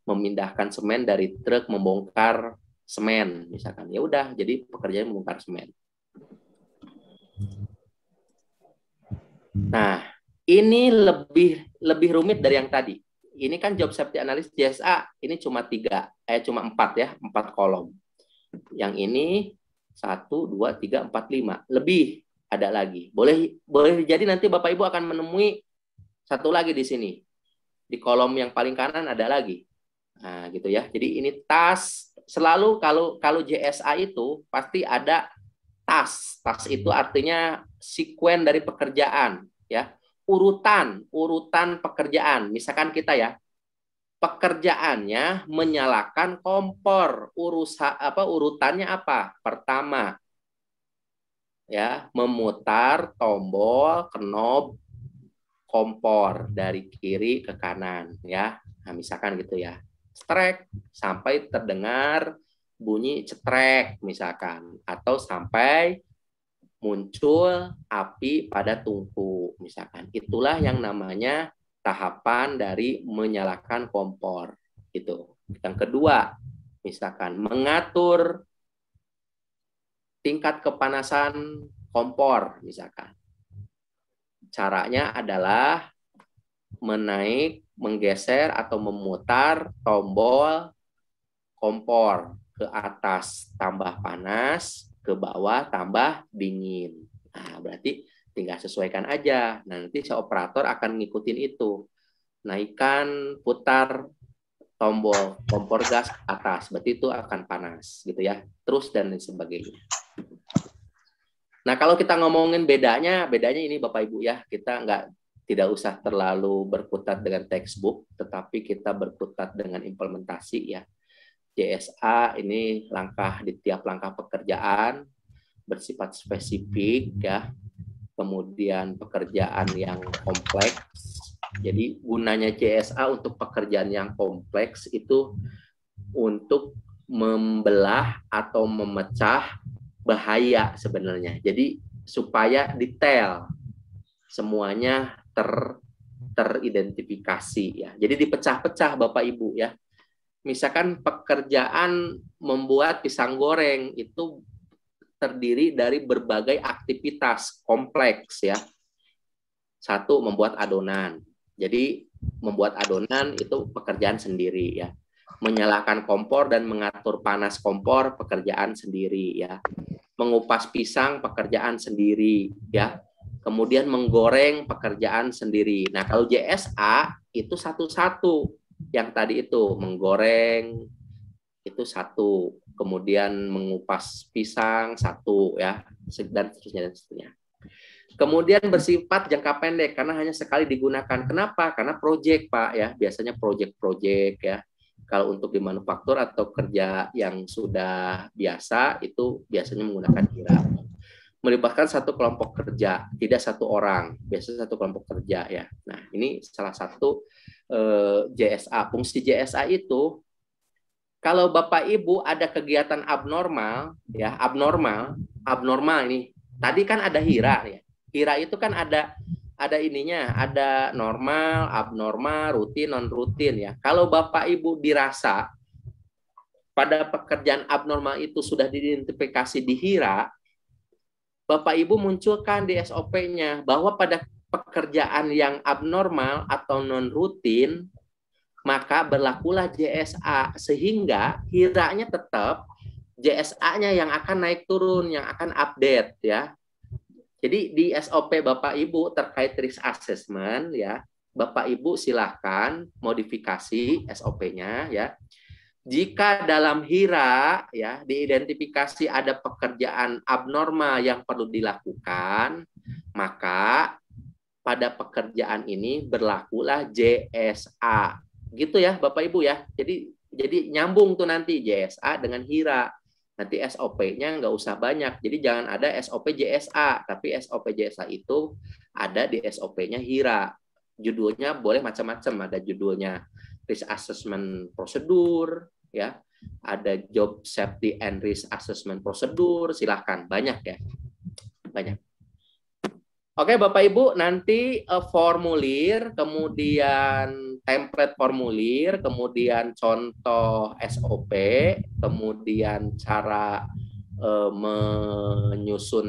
memindahkan semen dari truk membongkar semen, misalkan. Ya udah, jadi pekerjaan membongkar semen. Nah, ini lebih rumit dari yang tadi. Ini kan job safety analyst JSA, ini cuma 4 ya, 4 kolom. Yang ini 1, 2, 3, 4, 5. Lebih ada lagi. Boleh jadi nanti Bapak Ibu akan menemui satu lagi di sini. Di kolom yang paling kanan ada lagi. Nah, gitu ya. Jadi ini task. Selalu kalau JSA itu pasti ada task. Task itu artinya sekuen dari pekerjaan, ya. Urutan pekerjaan. Misalkan kita ya, pekerjaannya menyalakan kompor. Urutannya apa? Pertama, ya, memutar tombol knob kompor dari kiri ke kanan ya. Nah, misalkan gitu ya. Strek sampai terdengar bunyi cetrek misalkan, atau sampai muncul api pada tungku misalkan. Itulah yang namanya tahapan dari menyalakan kompor gitu. Yang kedua, misalkan mengatur tingkat kepanasan kompor misalkan. Caranya adalah menggeser atau memutar tombol kompor ke atas tambah panas, ke bawah tambah dingin. Nah, berarti tinggal sesuaikan aja. Nanti si operator akan ngikutin itu. Naikkan, putar tombol kompor gas ke atas, berarti itu akan panas gitu ya. Terus dan lain sebagainya. Nah, kalau kita ngomongin bedanya ini Bapak Ibu ya, kita tidak usah terlalu berkutat dengan textbook, tetapi kita berkutat dengan implementasi ya. JSA ini di tiap langkah pekerjaan bersifat spesifik ya. Kemudian pekerjaan yang kompleks. Jadi gunanya JSA untuk pekerjaan yang kompleks itu untuk membelah atau memecah bahaya sebenarnya. Jadi supaya detail semuanya teridentifikasi ya. Jadi dipecah-pecah Bapak Ibu ya. Misalkan pekerjaan membuat pisang goreng itu terdiri dari berbagai aktivitas kompleks ya. 1, membuat adonan. Jadi membuat adonan itu pekerjaan sendiri ya. Menyalakan kompor dan mengatur panas kompor pekerjaan sendiri ya. Mengupas pisang pekerjaan sendiri ya. kemudian menggoreng pekerjaan sendiri. Nah, kalau JSA itu satu-satu. Yang tadi itu menggoreng itu satu, kemudian mengupas pisang satu ya, dan seterusnya. Kemudian bersifat jangka pendek karena hanya sekali digunakan. Kenapa? Karena proyek, Pak ya. Biasanya proyek ya. Kalau untuk di manufaktur atau kerja yang sudah biasa itu biasanya menggunakan HIRA. Melibatkan satu kelompok kerja, tidak satu orang, biasanya satu kelompok kerja ya. Nah, ini salah satu JSA. Fungsi JSA itu kalau Bapak Ibu ada kegiatan abnormal ya, abnormal ini. Tadi kan ada HIRA ya. HIRA itu kan ada ininya, ada normal, abnormal, rutin, non rutin ya. Kalau Bapak Ibu dirasa pada pekerjaan abnormal itu sudah diidentifikasi di HIRA, Bapak Ibu munculkan di SOP-nya bahwa pada pekerjaan yang abnormal atau non rutin maka berlakulah JSA, sehingga HIRA-nya tetap, JSA-nya yang akan naik turun, yang akan update ya. Jadi di SOP Bapak Ibu terkait risk assessment ya, Bapak Ibu silahkan modifikasi SOP-nya ya. Jika dalam HIRA ya diidentifikasi ada pekerjaan abnormal yang perlu dilakukan, maka pada pekerjaan ini berlakulah JSA. Gitu ya Bapak Ibu ya. Jadi nyambung tuh nanti JSA dengan HIRA. Nanti SOP-nya nggak usah banyak. Jadi jangan ada SOP JSA, tapi SOP JSA itu ada di SOP-nya HIRA. Judulnya boleh macam-macam. Ada judulnya Risk Assessment Procedure, ya. Ada Job Safety and Risk Assessment Procedure. Silahkan, banyak ya. Banyak. Oke Bapak Ibu, nanti formulir, kemudian template formulir, kemudian contoh SOP, kemudian cara menyusun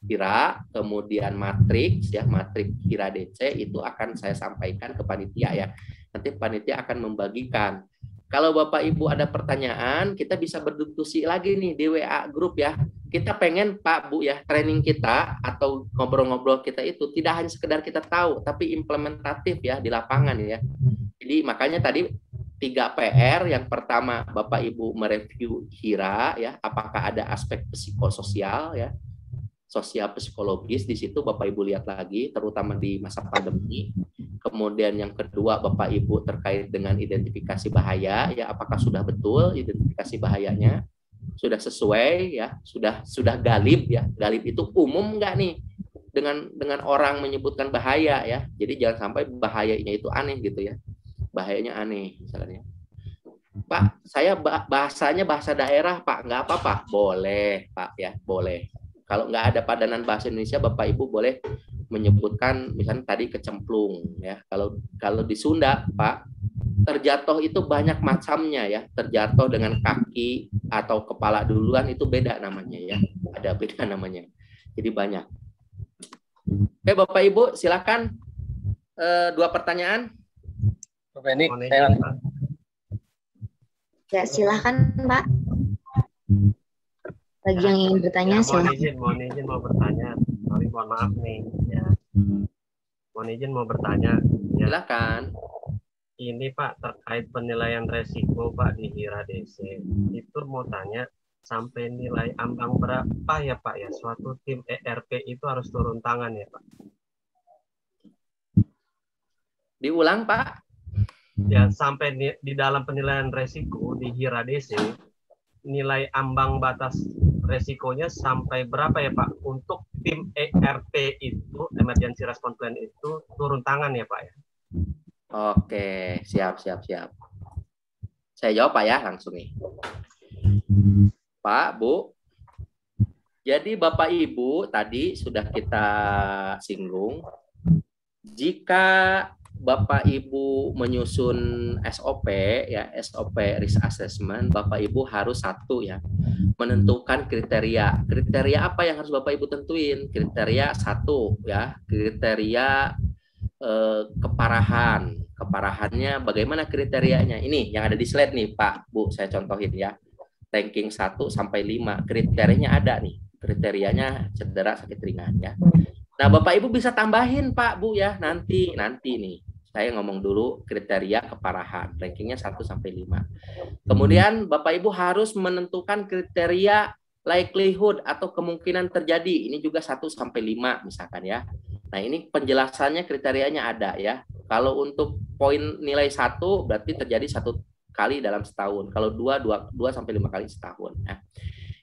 HIRA, kemudian matriks ya, matriks HIRA DC itu akan saya sampaikan ke panitia ya. Nanti panitia akan membagikan. Kalau Bapak Ibu ada pertanyaan, kita bisa berdiskusi lagi nih di WA grup ya. Kita pengen Pak Bu ya, training kita atau ngobrol-ngobrol kita itu tidak hanya sekedar kita tahu, tapi implementatif ya di lapangan ya. Jadi makanya tadi 3 PR. Yang pertama Bapak Ibu mereview HIRA ya, apakah ada aspek psikososial ya, sosial psikologis di situ Bapak Ibu lihat lagi, terutama di masa pandemi. Kemudian yang kedua Bapak Ibu terkait dengan identifikasi bahaya ya, apakah sudah betul identifikasi bahayanya, sudah sesuai ya, sudah galib ya. Galib itu umum nggak nih dengan orang menyebutkan bahaya ya. Jadi jangan sampai bahayanya itu aneh gitu ya. Bahayanya aneh misalnya. Pak, saya bahasanya bahasa daerah Pak, nggak apa-apa? Boleh Pak ya, boleh. Kalau nggak ada padanan bahasa Indonesia, Bapak Ibu boleh menyebutkan misalnya tadi kecemplung ya. Kalau di Sunda, Pak, terjatuh itu banyak macamnya ya. Terjatuh dengan kaki atau kepala duluan itu beda namanya ya. Ada beda namanya. Jadi banyak. Oke, Bapak Ibu, silakan 2 pertanyaan. Bapak ini Ya, silakan, Pak. Bagi yang ingin bertanya, ya, mohon izin mau bertanya. Sorry, mohon maaf nih. Ya. Mohon izin mau bertanya. Ya. Silakan. Ini Pak terkait penilaian resiko Pak di HIRA DC. Itu mau tanya sampai nilai ambang berapa ya Pak ya? Suatu tim ERP itu harus turun tangan ya Pak? Diulang Pak. Ya, sampai di dalam penilaian resiko di HIRA DC, nilai ambang batas resikonya sampai berapa ya Pak untuk tim ERP itu, emergency response plan itu turun tangan ya Pak ya? Oke, siap. Saya jawab Pak ya langsung nih. Pak, Bu. Jadi Bapak Ibu tadi sudah kita singgung, jika Bapak Ibu menyusun SOP ya, SOP risk assessment, Bapak Ibu harus satu ya, menentukan kriteria. Kriteria apa yang harus Bapak Ibu tentuin? Kriteria 1 ya, kriteria keparahan. Keparahannya bagaimana kriterianya? Ini yang ada di slide nih Pak, Bu, saya contohin ya. Ranking 1 sampai 5. Kriterianya ada nih. kriterianya cedera sakit ringan ya. Nah, Bapak Ibu bisa tambahin Pak Bu ya, nanti nih. Saya ngomong dulu kriteria keparahan, rankingnya 1 sampai 5. Kemudian Bapak Ibu harus menentukan kriteria likelihood atau kemungkinan terjadi. Ini juga 1 sampai 5 misalkan ya. Nah, ini penjelasannya kriterianya ada ya. Kalau untuk poin nilai 1 berarti terjadi 1 kali dalam setahun. Kalau 2 sampai 5 kali setahun. Nah,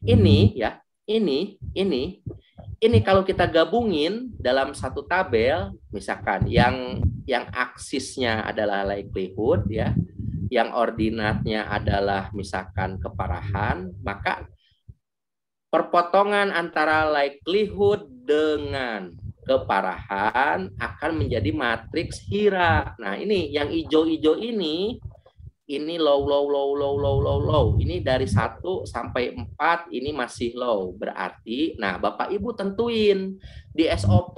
ini ya, ini kalau kita gabungin dalam satu tabel, misalkan yang aksisnya adalah likelihood ya, yang ordinatnya adalah misalkan keparahan, maka perpotongan antara likelihood dengan keparahan akan menjadi matriks HIRA. Nah, ini yang hijau-hijau ini low. Ini dari 1 sampai 4 ini masih low. Berarti, nah Bapak Ibu tentuin di SOP.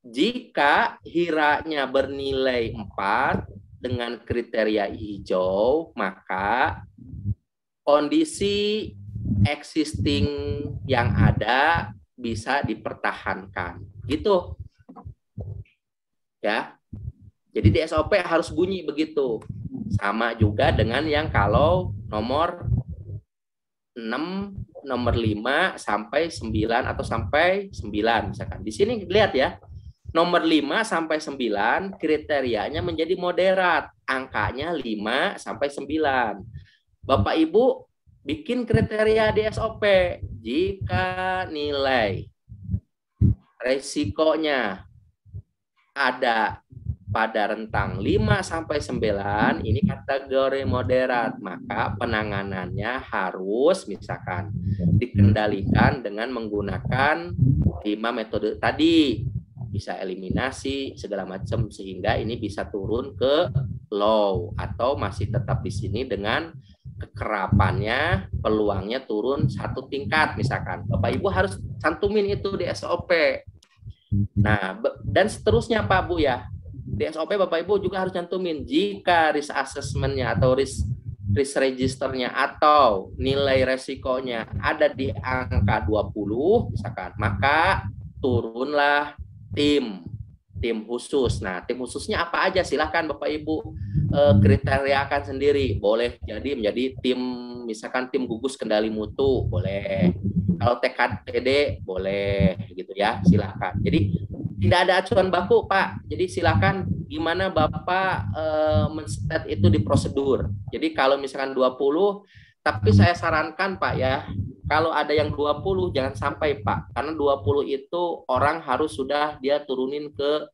Jika HIRA-nya bernilai 4 dengan kriteria hijau, maka kondisi existing yang ada bisa dipertahankan. Gitu. Ya. Jadi di SOP harus bunyi begitu. Sama juga dengan yang kalau nomor 6, nomor 5 sampai 9 atau sampai 9 misalkan. Di sini lihat ya. Nomor 5 sampai 9 kriterianya menjadi moderat. Angkanya 5 sampai 9. Bapak Ibu bikin kriteria di SOP. Jika nilai resikonya ada pada rentang 5 sampai 9 ini kategori moderat, maka penanganannya harus misalkan dikendalikan dengan menggunakan 5 metode tadi. Bisa eliminasi segala macam sehingga ini bisa turun ke low atau masih tetap di sini dengan kekerapannya peluangnya turun 1 tingkat misalkan. Bapak Ibu harus cantumin itu di SOP. Nah, dan seterusnya Pak Bu ya. Di SOP Bapak Ibu juga harus cantumin jika risk assessment-nya atau risk register-nya atau nilai resikonya ada di angka 20 misalkan, maka turunlah tim khusus. Nah, tim khususnya apa aja silakan Bapak Ibu kriteriakan sendiri. Boleh jadi menjadi tim misalkan tim gugus kendali mutu, boleh. Kalau TKTD boleh gitu ya, silakan. Jadi tidak ada acuan baku Pak. Jadi silakan gimana Bapak men-state itu di prosedur. Jadi kalau misalkan 20, tapi saya sarankan Pak ya, kalau ada yang 20 jangan sampai Pak. Karena 20 itu orang harus sudah dia turunin ke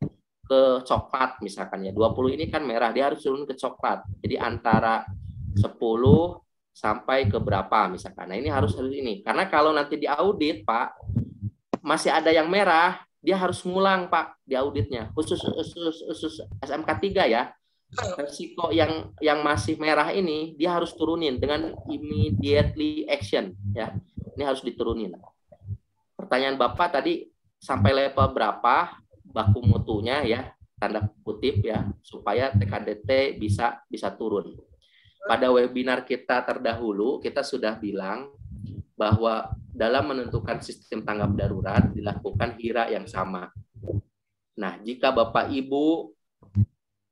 coklat misalkan ya. 20 ini kan merah, dia harus turun ke coklat. Jadi antara 10 sampai ke berapa misalkan. Nah, ini harus ini. Karena kalau nanti diaudit Pak, masih ada yang merah, dia harus ngulang Pak di auditnya. Khusus SMK 3 ya. Resiko yang masih merah ini dia harus turunin dengan immediately action ya. Ini harus diturunin. Pertanyaan Bapak tadi sampai level berapa baku mutunya ya, tanda kutip ya, supaya TKDT bisa turun. Pada webinar kita terdahulu kita sudah bilang bahwa dalam menentukan sistem tanggap darurat dilakukan HIRA yang sama. Nah, jika Bapak Ibu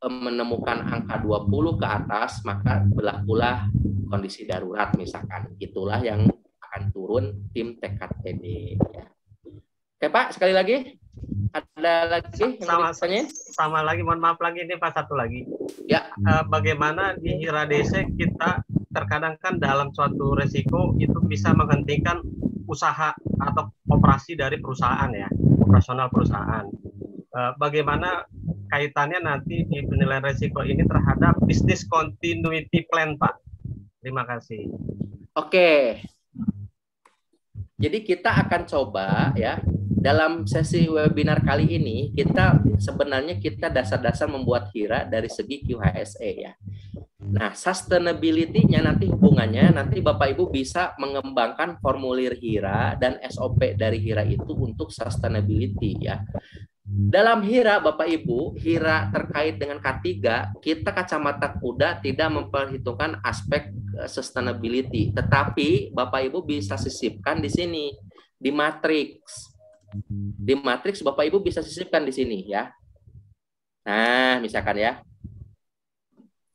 menemukan angka 20 ke atas, maka berlakulah kondisi darurat misalkan. Itulah yang akan turun tim TKTD. Ya. Oke Pak, sekali lagi. Ada lagi? Sama lagi, mohon maaf lagi ini Pak, satu lagi. Ya. Bagaimana di HIRA DC kita terkadang kan dalam suatu resiko itu bisa menghentikan usaha atau operasi dari perusahaan ya, operasional perusahaan. Bagaimana kaitannya nanti di penilaian resiko ini terhadap business continuity plan, Pak? Terima kasih. Oke. Jadi kita akan coba ya, dalam sesi webinar kali ini kita dasar-dasar membuat HIRA dari segi QHSE ya. Nah, sustainability-nya nanti hubungannya nanti Bapak Ibu bisa mengembangkan formulir HIRA dan SOP dari HIRA itu untuk sustainability ya. Dalam HIRA Bapak Ibu, HIRA terkait dengan K3, kita kacamata kuda tidak memperhitungkan aspek sustainability, tetapi Bapak Ibu bisa sisipkan di sini di matriks. Di matriks Bapak Ibu bisa sisipkan di sini ya. Nah, misalkan ya.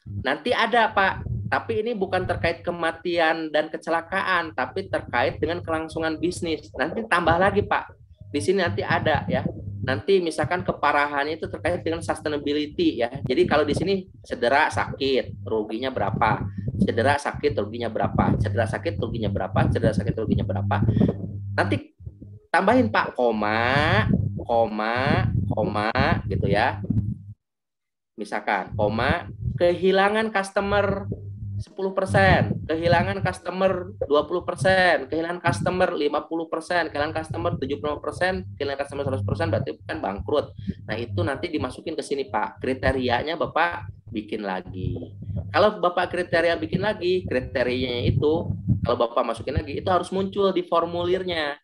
Nanti ada Pak, tapi ini bukan terkait kematian dan kecelakaan, tapi terkait dengan kelangsungan bisnis. Nanti tambah lagi Pak. Di sini nanti ada ya. Nanti misalkan keparahannya itu terkait dengan sustainability ya. Jadi kalau di sini cedera sakit, ruginya berapa? Cedera sakit, ruginya berapa? Cedera sakit, ruginya berapa? Cedera sakit, ruginya berapa? Nanti tambahin Pak, koma gitu ya. Misalkan, koma, kehilangan customer 10%, kehilangan customer 20%, kehilangan customer 50%, kehilangan customer 75%, kehilangan customer 100%, berarti kan bangkrut. Nah, itu nanti dimasukin ke sini, Pak. Kriterianya Bapak bikin lagi. Kalau Bapak kriteria bikin lagi, kriterianya itu, kalau Bapak masukin lagi, itu harus muncul di formulirnya.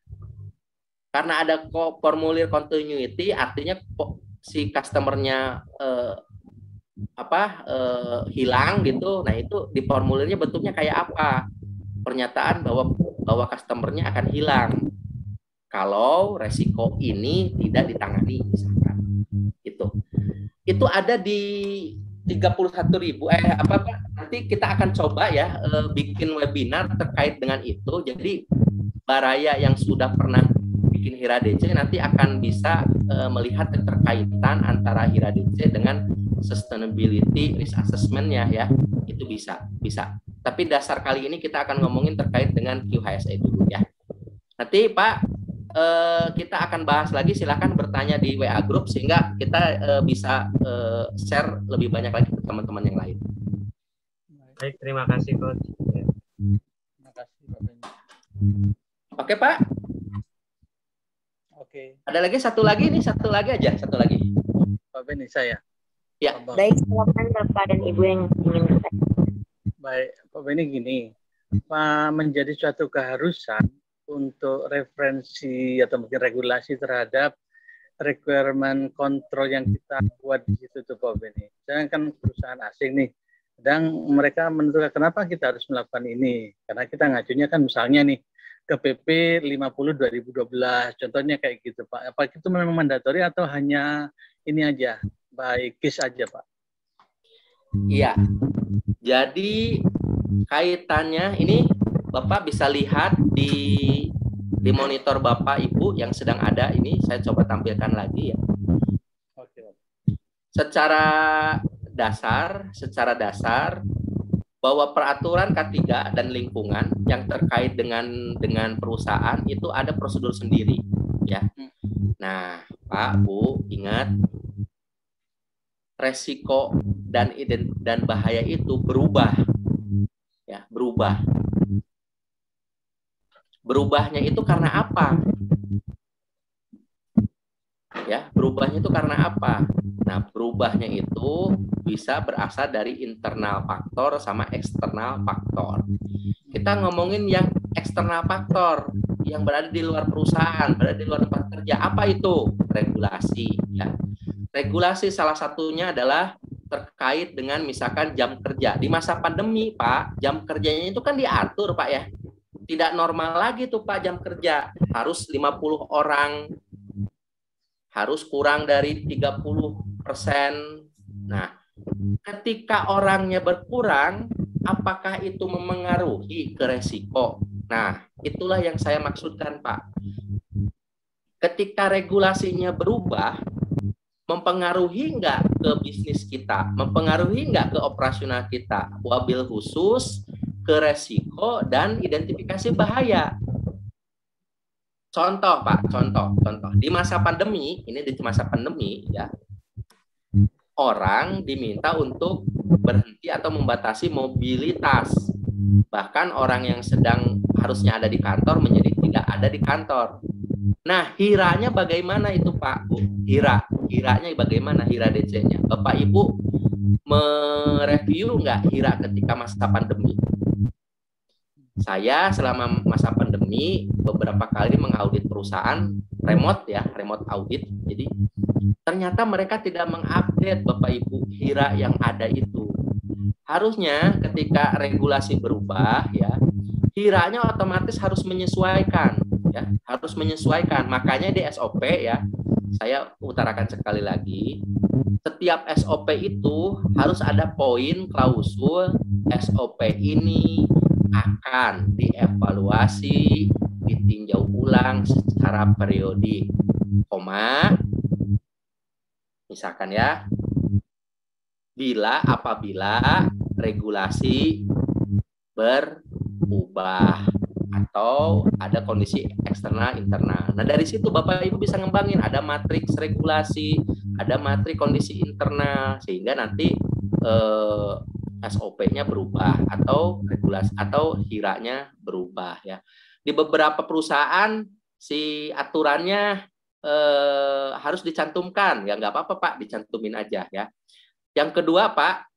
Karena ada formulir continuity, artinya si customernya hilang gitu. Nah, itu di formulirnya bentuknya kayak apa? Pernyataan bahwa customernya akan hilang kalau resiko ini tidak ditangani misalkan. Itu ada di 31.000 nanti kita akan coba ya bikin webinar terkait dengan itu. Jadi Baraya yang sudah pernah bikin Hira DC nanti akan bisa melihat keterkaitan antara Hira DC dengan sustainability risk assessment-nya ya. Itu bisa. Tapi dasar kali ini kita akan ngomongin terkait dengan QHSE dulu ya. Nanti Pak kita akan bahas lagi, silakan bertanya di WA group sehingga kita bisa share lebih banyak lagi ke teman-teman yang lain. Baik, terima kasih Coach. Terima kasih Pak Benny. Oke Pak. Oke. Ada lagi satu lagi aja. Pak Benny, saya. Ya. Baik, silakan Bapak dan Ibu yang ingin bertanya. Baik, Pak Benny gini, Pak, menjadi suatu keharusan untuk referensi atau mungkin regulasi terhadap requirement kontrol yang kita buat di situ tuh Pak Benny. Saya kan perusahaan asing nih, dan mereka menentukan kenapa kita harus melakukan ini. Karena kita ngajunya kan misalnya nih ke PP 50 2012, contohnya kayak gitu Pak. Apa itu memang mandatori atau hanya ini aja? Baik, KIS aja Pak. Iya. Jadi kaitannya ini Bapak bisa lihat di monitor Bapak Ibu yang sedang ada ini, saya coba tampilkan lagi ya. Oke. Secara dasar bahwa peraturan K3 dan lingkungan yang terkait dengan perusahaan itu ada prosedur sendiri ya. Nah, Pak, Bu, ingat resiko dan bahaya itu berubah. Ya, berubah. Berubahnya itu karena apa? Ya, berubahnya itu karena apa? Nah, berubahnya itu bisa berasal dari internal faktor sama eksternal faktor. Kita ngomongin yang eksternal faktor yang berada di luar perusahaan, berada di luar tempat kerja. Apa itu? Regulasi. Ya. Regulasi salah satunya adalah terkait dengan misalkan jam kerja. Di masa pandemi, Pak, jam kerjanya itu kan diatur, Pak ya. Tidak normal lagi tuh Pak jam kerja. Harus 50 orang. Harus kurang dari 30%. Nah, ketika orangnya berkurang, apakah itu memengaruhi ke resiko? Nah, itulah yang saya maksudkan, Pak. Ketika regulasinya berubah, mempengaruhi nggak ke bisnis kita? Mempengaruhi nggak ke operasional kita? Wabil khusus ke resiko dan identifikasi bahaya. Contoh, Pak, contoh. Di masa pandemi, ya, orang diminta untuk berhenti atau membatasi mobilitas. Bahkan orang yang sedang harusnya ada di kantor menjadi tidak ada di kantor. Nah, hiranya bagaimana itu, Pak? Bu? Hiranya bagaimana hira DC-nya? Bapak Ibu mereview nggak hira ketika masa pandemi? Saya selama masa pandemi beberapa kali mengaudit perusahaan remote audit. Jadi ternyata mereka tidak mengupdate Bapak Ibu hira yang ada itu. Harusnya ketika regulasi berubah ya, hiranya otomatis harus menyesuaikan. ya, harus menyesuaikan. Makanya di SOP ya, saya utarakan sekali lagi, setiap SOP itu harus ada poin klausul SOP ini akan dievaluasi, ditinjau ulang secara periodik, koma, misalkan ya, apabila regulasi berubah atau ada kondisi eksternal internal. Nah, dari situ Bapak Ibu bisa ngembangin, ada matriks regulasi, ada matriks kondisi internal, sehingga nanti SOP-nya berubah atau regulasi atau hiranya berubah ya. Di beberapa perusahaan si aturannya harus dicantumkan, ya nggak apa-apa Pak, dicantumin aja ya. Yang kedua Pak,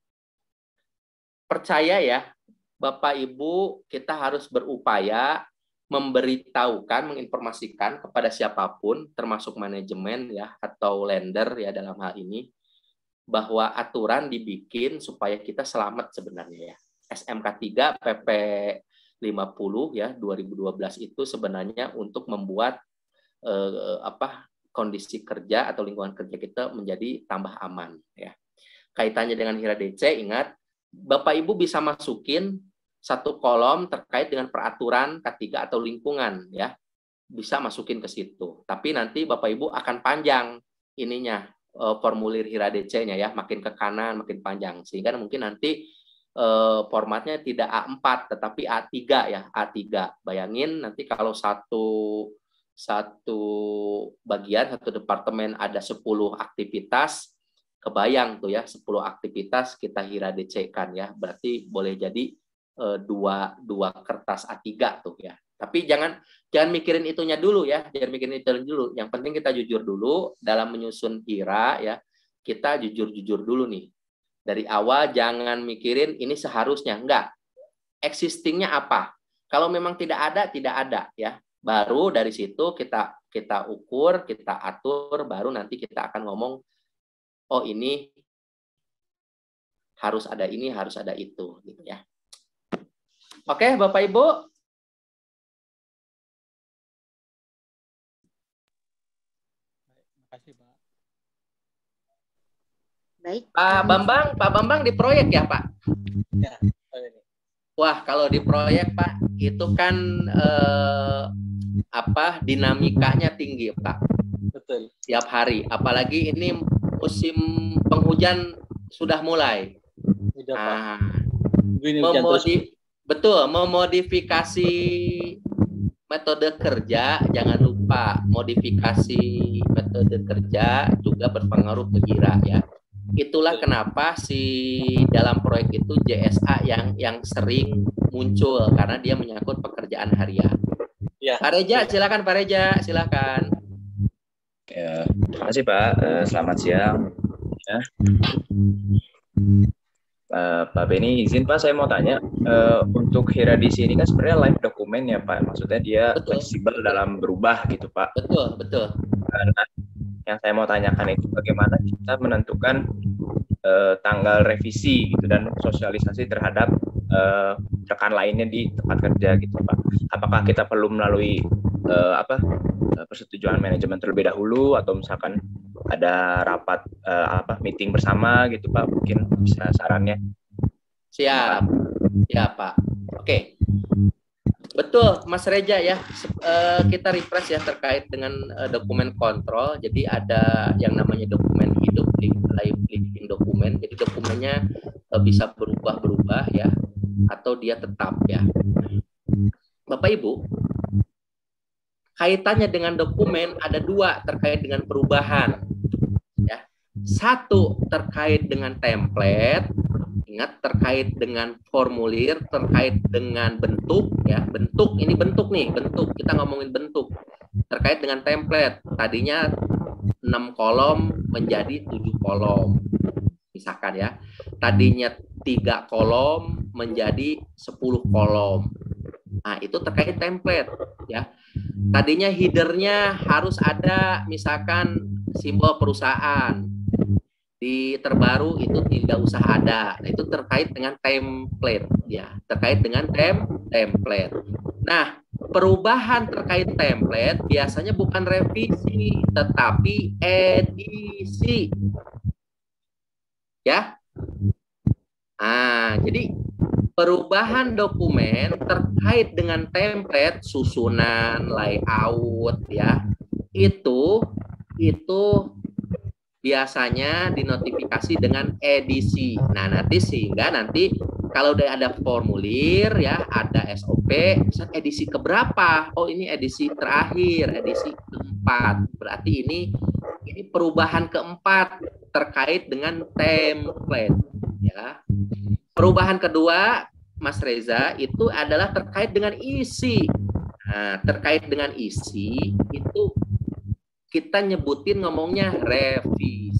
percaya ya, Bapak Ibu, kita harus berupaya memberitahukan, menginformasikan kepada siapapun, termasuk manajemen ya atau lender ya dalam hal ini, bahwa aturan dibikin supaya kita selamat sebenarnya ya. SMK 3 PP 50 ya 2012 itu sebenarnya untuk membuat kondisi kerja atau lingkungan kerja kita menjadi tambah aman ya. Kaitannya dengan HIRA DC, ingat Bapak Ibu bisa masukin satu kolom terkait dengan peraturan K3 atau lingkungan ya. Bisa masukin ke situ. Tapi nanti Bapak Ibu akan panjang ininya formulir HIRA DC-nya ya, makin ke kanan makin panjang. Sehingga mungkin nanti formatnya tidak A4 tetapi A3 ya, A3. Bayangin nanti kalau satu bagian, satu departemen ada 10 aktivitas, kebayang tuh ya 10 aktivitas kita HIRA DC-kan ya, berarti boleh jadi dua kertas A3 tuh ya. Tapi jangan mikirin itunya dulu ya, jangan mikirin itu dulu. Yang penting kita jujur dulu dalam menyusun HIRA ya. Kita jujur dulu nih. Dari awal jangan mikirin ini seharusnya, enggak. Existingnya apa? Kalau memang tidak ada ya. Baru dari situ kita ukur, kita atur, baru nanti kita akan ngomong, oh ini harus ada ini, harus ada itu gitu ya. Oke, Bapak Ibu. Makasih, Pak. Baik. Pak Bambang di proyek ya, Pak? Ya, Wah, kalau di proyek, Pak, itu kan dinamikanya tinggi, Pak. betul. Tiap hari, apalagi ini musim penghujan sudah mulai. Udah, Pak. Nah, Begini, hujan terus. betul, memodifikasi metode kerja, jangan lupa modifikasi metode kerja juga berpengaruh ke HIRA ya. Itulah kenapa dalam proyek itu JSA yang sering muncul karena dia menyangkut pekerjaan harian. Ya. Pak Reja, silakan Pak Reja, silakan. Ya, terima kasih Pak. Selamat siang. Ya. Pak Beni, izin Pak, saya mau tanya, untuk HIRA di sini kan sebenarnya live dokumen ya Pak, maksudnya dia fleksibel dalam berubah gitu Pak. Betul. Nah, yang saya mau tanyakan itu bagaimana kita menentukan tanggal revisi gitu dan sosialisasi terhadap rekan lainnya di tempat kerja gitu Pak. Apakah kita perlu melalui persetujuan manajemen terlebih dahulu atau misalkan ada rapat meeting bersama gitu Pak, mungkin bisa sarannya. Siap. Ya Pak. Oke. Betul Mas Reja ya. Kita refresh ya terkait dengan dokumen kontrol. Jadi ada yang namanya dokumen hidup, live living dokumen. Jadi dokumennya bisa berubah ya atau dia tetap ya. Bapak Ibu, kaitannya dengan dokumen ada dua terkait dengan perubahan. Ya. Satu terkait dengan template, ingat terkait dengan formulir, terkait dengan bentuk ya. Bentuk, ini bentuk nih, bentuk. Kita ngomongin bentuk. Terkait dengan template, tadinya 6 kolom menjadi 7 kolom. Misalkan ya. Tadinya 3 kolom menjadi 10 kolom. Nah, itu terkait template ya. Tadinya headernya harus ada misalkan simbol perusahaan. Di terbaru itu tidak usah ada. Nah, itu terkait dengan template ya, terkait dengan template. Nah, Perubahan terkait template biasanya bukan revisi, tetapi edisi. Ya. Jadi perubahan dokumen terkait dengan template, susunan, layout, ya, itu biasanya dinotifikasi dengan edisi. Nah, nanti kalau ada formulir, ya, ada SOP, edisi keberapa? Oh, ini edisi terakhir, edisi keempat. Berarti ini perubahan keempat terkait dengan template, ya. Perubahan kedua, Mas Reza, itu adalah terkait dengan isi. Nah, terkait dengan isi itu kita nyebutin ngomongnya revisi.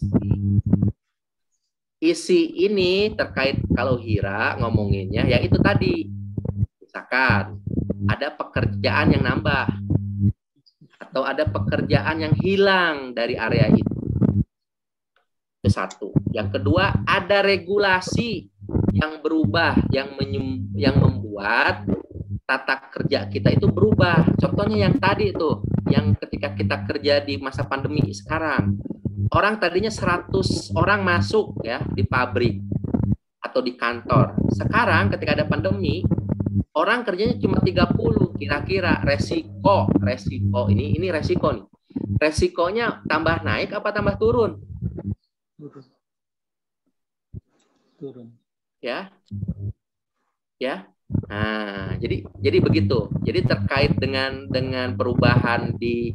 Isi ini terkait kalau Hira ngomonginnya ya itu tadi. Misalkan ada pekerjaan yang nambah atau ada pekerjaan yang hilang dari area itu. Itu satu. Yang kedua, ada regulasi yang berubah, yang membuat tata kerja kita itu berubah. Contohnya yang tadi itu, yang ketika kita kerja di masa pandemi sekarang. Orang tadinya 100 orang masuk, ya, di pabrik atau di kantor. Sekarang ketika ada pandemi, orang kerjanya cuma 30. Kira-kira resiko ini resiko nih. Resikonya tambah naik apa tambah turun? Turun. Ya. Nah, jadi begitu. Jadi terkait dengan perubahan di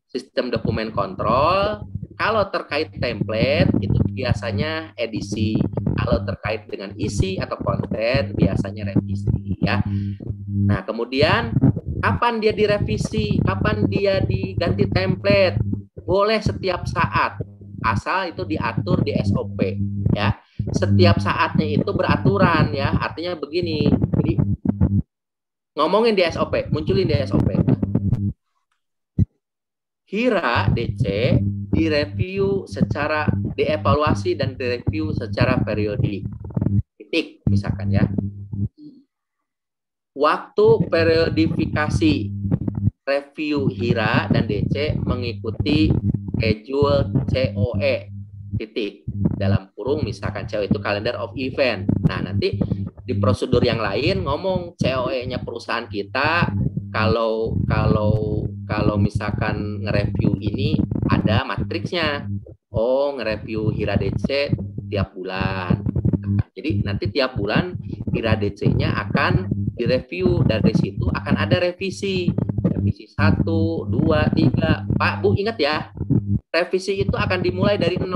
sistem dokumen kontrol, kalau terkait template itu biasanya edisi. Kalau terkait dengan isi atau konten biasanya revisi, ya. Nah, kemudian kapan dia direvisi? Kapan dia diganti template? Boleh setiap saat, asal itu diatur di SOP, ya. Setiap saatnya itu beraturan, ya. Artinya begini. Jadi ngomongin di SOP, munculin di SOP. Hira DC direview secara dievaluasi dan direview secara periodik. Titik, misalkan, ya. Waktu periodifikasi review Hira dan DC mengikuti schedule COE. Titik. Dalam kurung misalkan COE itu calendar of event. Nah, nanti di prosedur yang lain ngomong COE-nya perusahaan kita kalau misalkan nge-review ini ada matriksnya. Oh, nge-review Hira DC tiap bulan. Jadi nanti tiap bulan Hira DC-nya akan direview, dari situ akan ada revisi. Revisi 1, 2, 3. Pak, Bu, ingat ya. Revisi itu akan dimulai dari 0.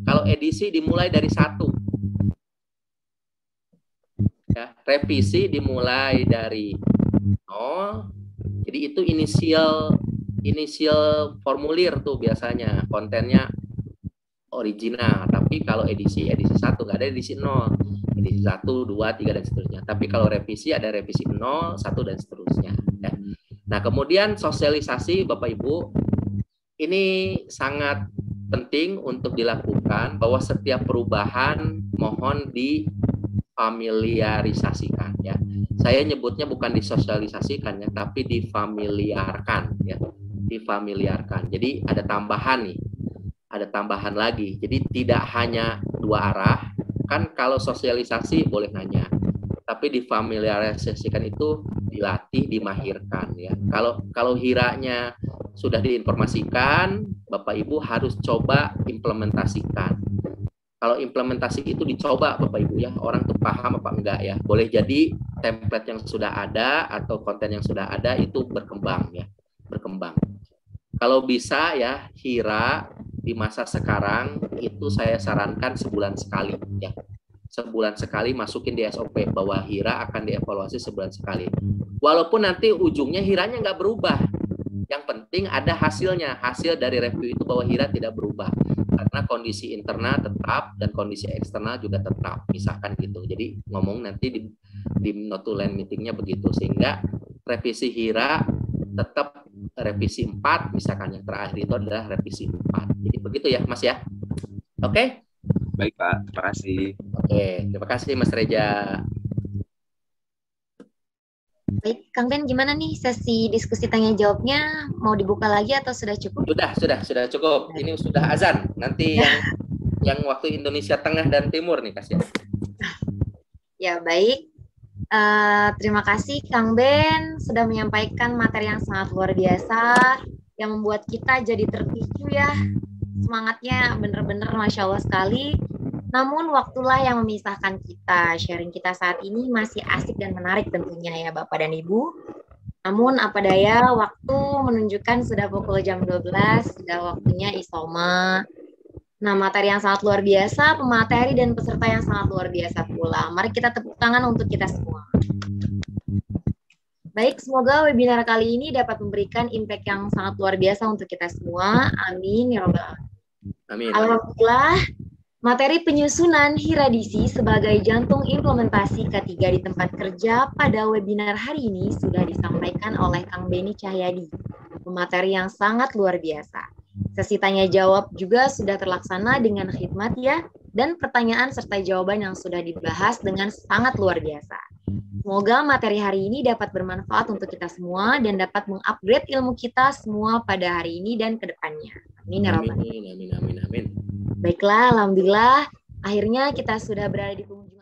Kalau edisi dimulai dari 1. Ya, revisi dimulai dari 0. Jadi itu inisial formulir tuh biasanya, kontennya original. Tapi kalau edisi 1 nggak ada edisi 0. Edisi 1, 2, 3 dan seterusnya. Tapi kalau revisi ada revisi 0, 1 dan seterusnya, ya. Nah, kemudian sosialisasi Bapak Ibu ini sangat penting untuk dilakukan, bahwa setiap perubahan mohon difamiliarisasikan, ya. Saya nyebutnya bukan disosialisasikan, ya, tapi difamiliarkan, ya. Difamiliarkan. Jadi ada tambahan nih. Ada tambahan lagi. Jadi tidak hanya dua arah. Kan kalau sosialisasi boleh nanya. Tapi difamiliarisasikan itu dilatih, dimahirkan, ya. Kalau Hiranya sudah diinformasikan, Bapak Ibu harus coba implementasikan. Kalau implementasi itu dicoba Bapak Ibu, ya, orang tuh paham apa enggak, ya. Boleh jadi template yang sudah ada atau konten yang sudah ada itu berkembang, ya, berkembang. Kalau bisa, ya, Hira di masa sekarang itu saya sarankan sebulan sekali, ya. Sebulan sekali masukin di SOP bahwa Hira akan dievaluasi sebulan sekali. Walaupun nanti ujungnya Hiranya nggak berubah. Yang penting ada hasilnya. Hasil dari review itu bahwa Hira tidak berubah. Karena kondisi internal tetap dan kondisi eksternal juga tetap. Misalkan gitu. Jadi ngomong nanti di notulen meetingnya begitu. Sehingga revisi Hira tetap revisi 4. Misalkan yang terakhir itu adalah revisi 4. Jadi begitu ya Mas, ya. Oke? Baik Pak, terima kasih. Oke, terima kasih Mas Reja. Baik, Kang Ben, gimana nih sesi diskusi tanya jawabnya? Mau dibuka lagi atau sudah cukup? Sudah cukup. Ini sudah azan. Nanti yang waktu Indonesia Tengah dan Timur nih kasihan. Ya, baik. Terima kasih Kang Ben sudah menyampaikan materi yang sangat luar biasa yang membuat kita jadi terpicu ya. Semangatnya benar-benar Masya Allah sekali. Namun waktulah yang memisahkan kita. Sharing kita saat ini masih asik dan menarik tentunya ya Bapak dan Ibu. Namun apa daya, waktu menunjukkan sudah pukul jam 12, sudah waktunya isoma. Nah, materi yang sangat luar biasa, pemateri dan peserta yang sangat luar biasa pula. Mari kita tepuk tangan untuk kita semua. Baik, semoga webinar kali ini dapat memberikan impact yang sangat luar biasa untuk kita semua. Amin ya Rabbal alamin. Amin. Alhamdulillah, materi penyusunan Hiradisi sebagai jantung implementasi K3 di tempat kerja pada webinar hari ini sudah disampaikan oleh Kang Beni Cahyadi. Pemateri yang sangat luar biasa. Sesi tanya jawab juga sudah terlaksana dengan khidmat ya, dan pertanyaan serta jawaban yang sudah dibahas dengan sangat luar biasa. Semoga materi hari ini dapat bermanfaat untuk kita semua dan dapat mengupgrade ilmu kita semua pada hari ini dan ke depannya. Amin ya Rabbal alamin. Amin. Baiklah, alhamdulillah akhirnya kita sudah berada di penghujung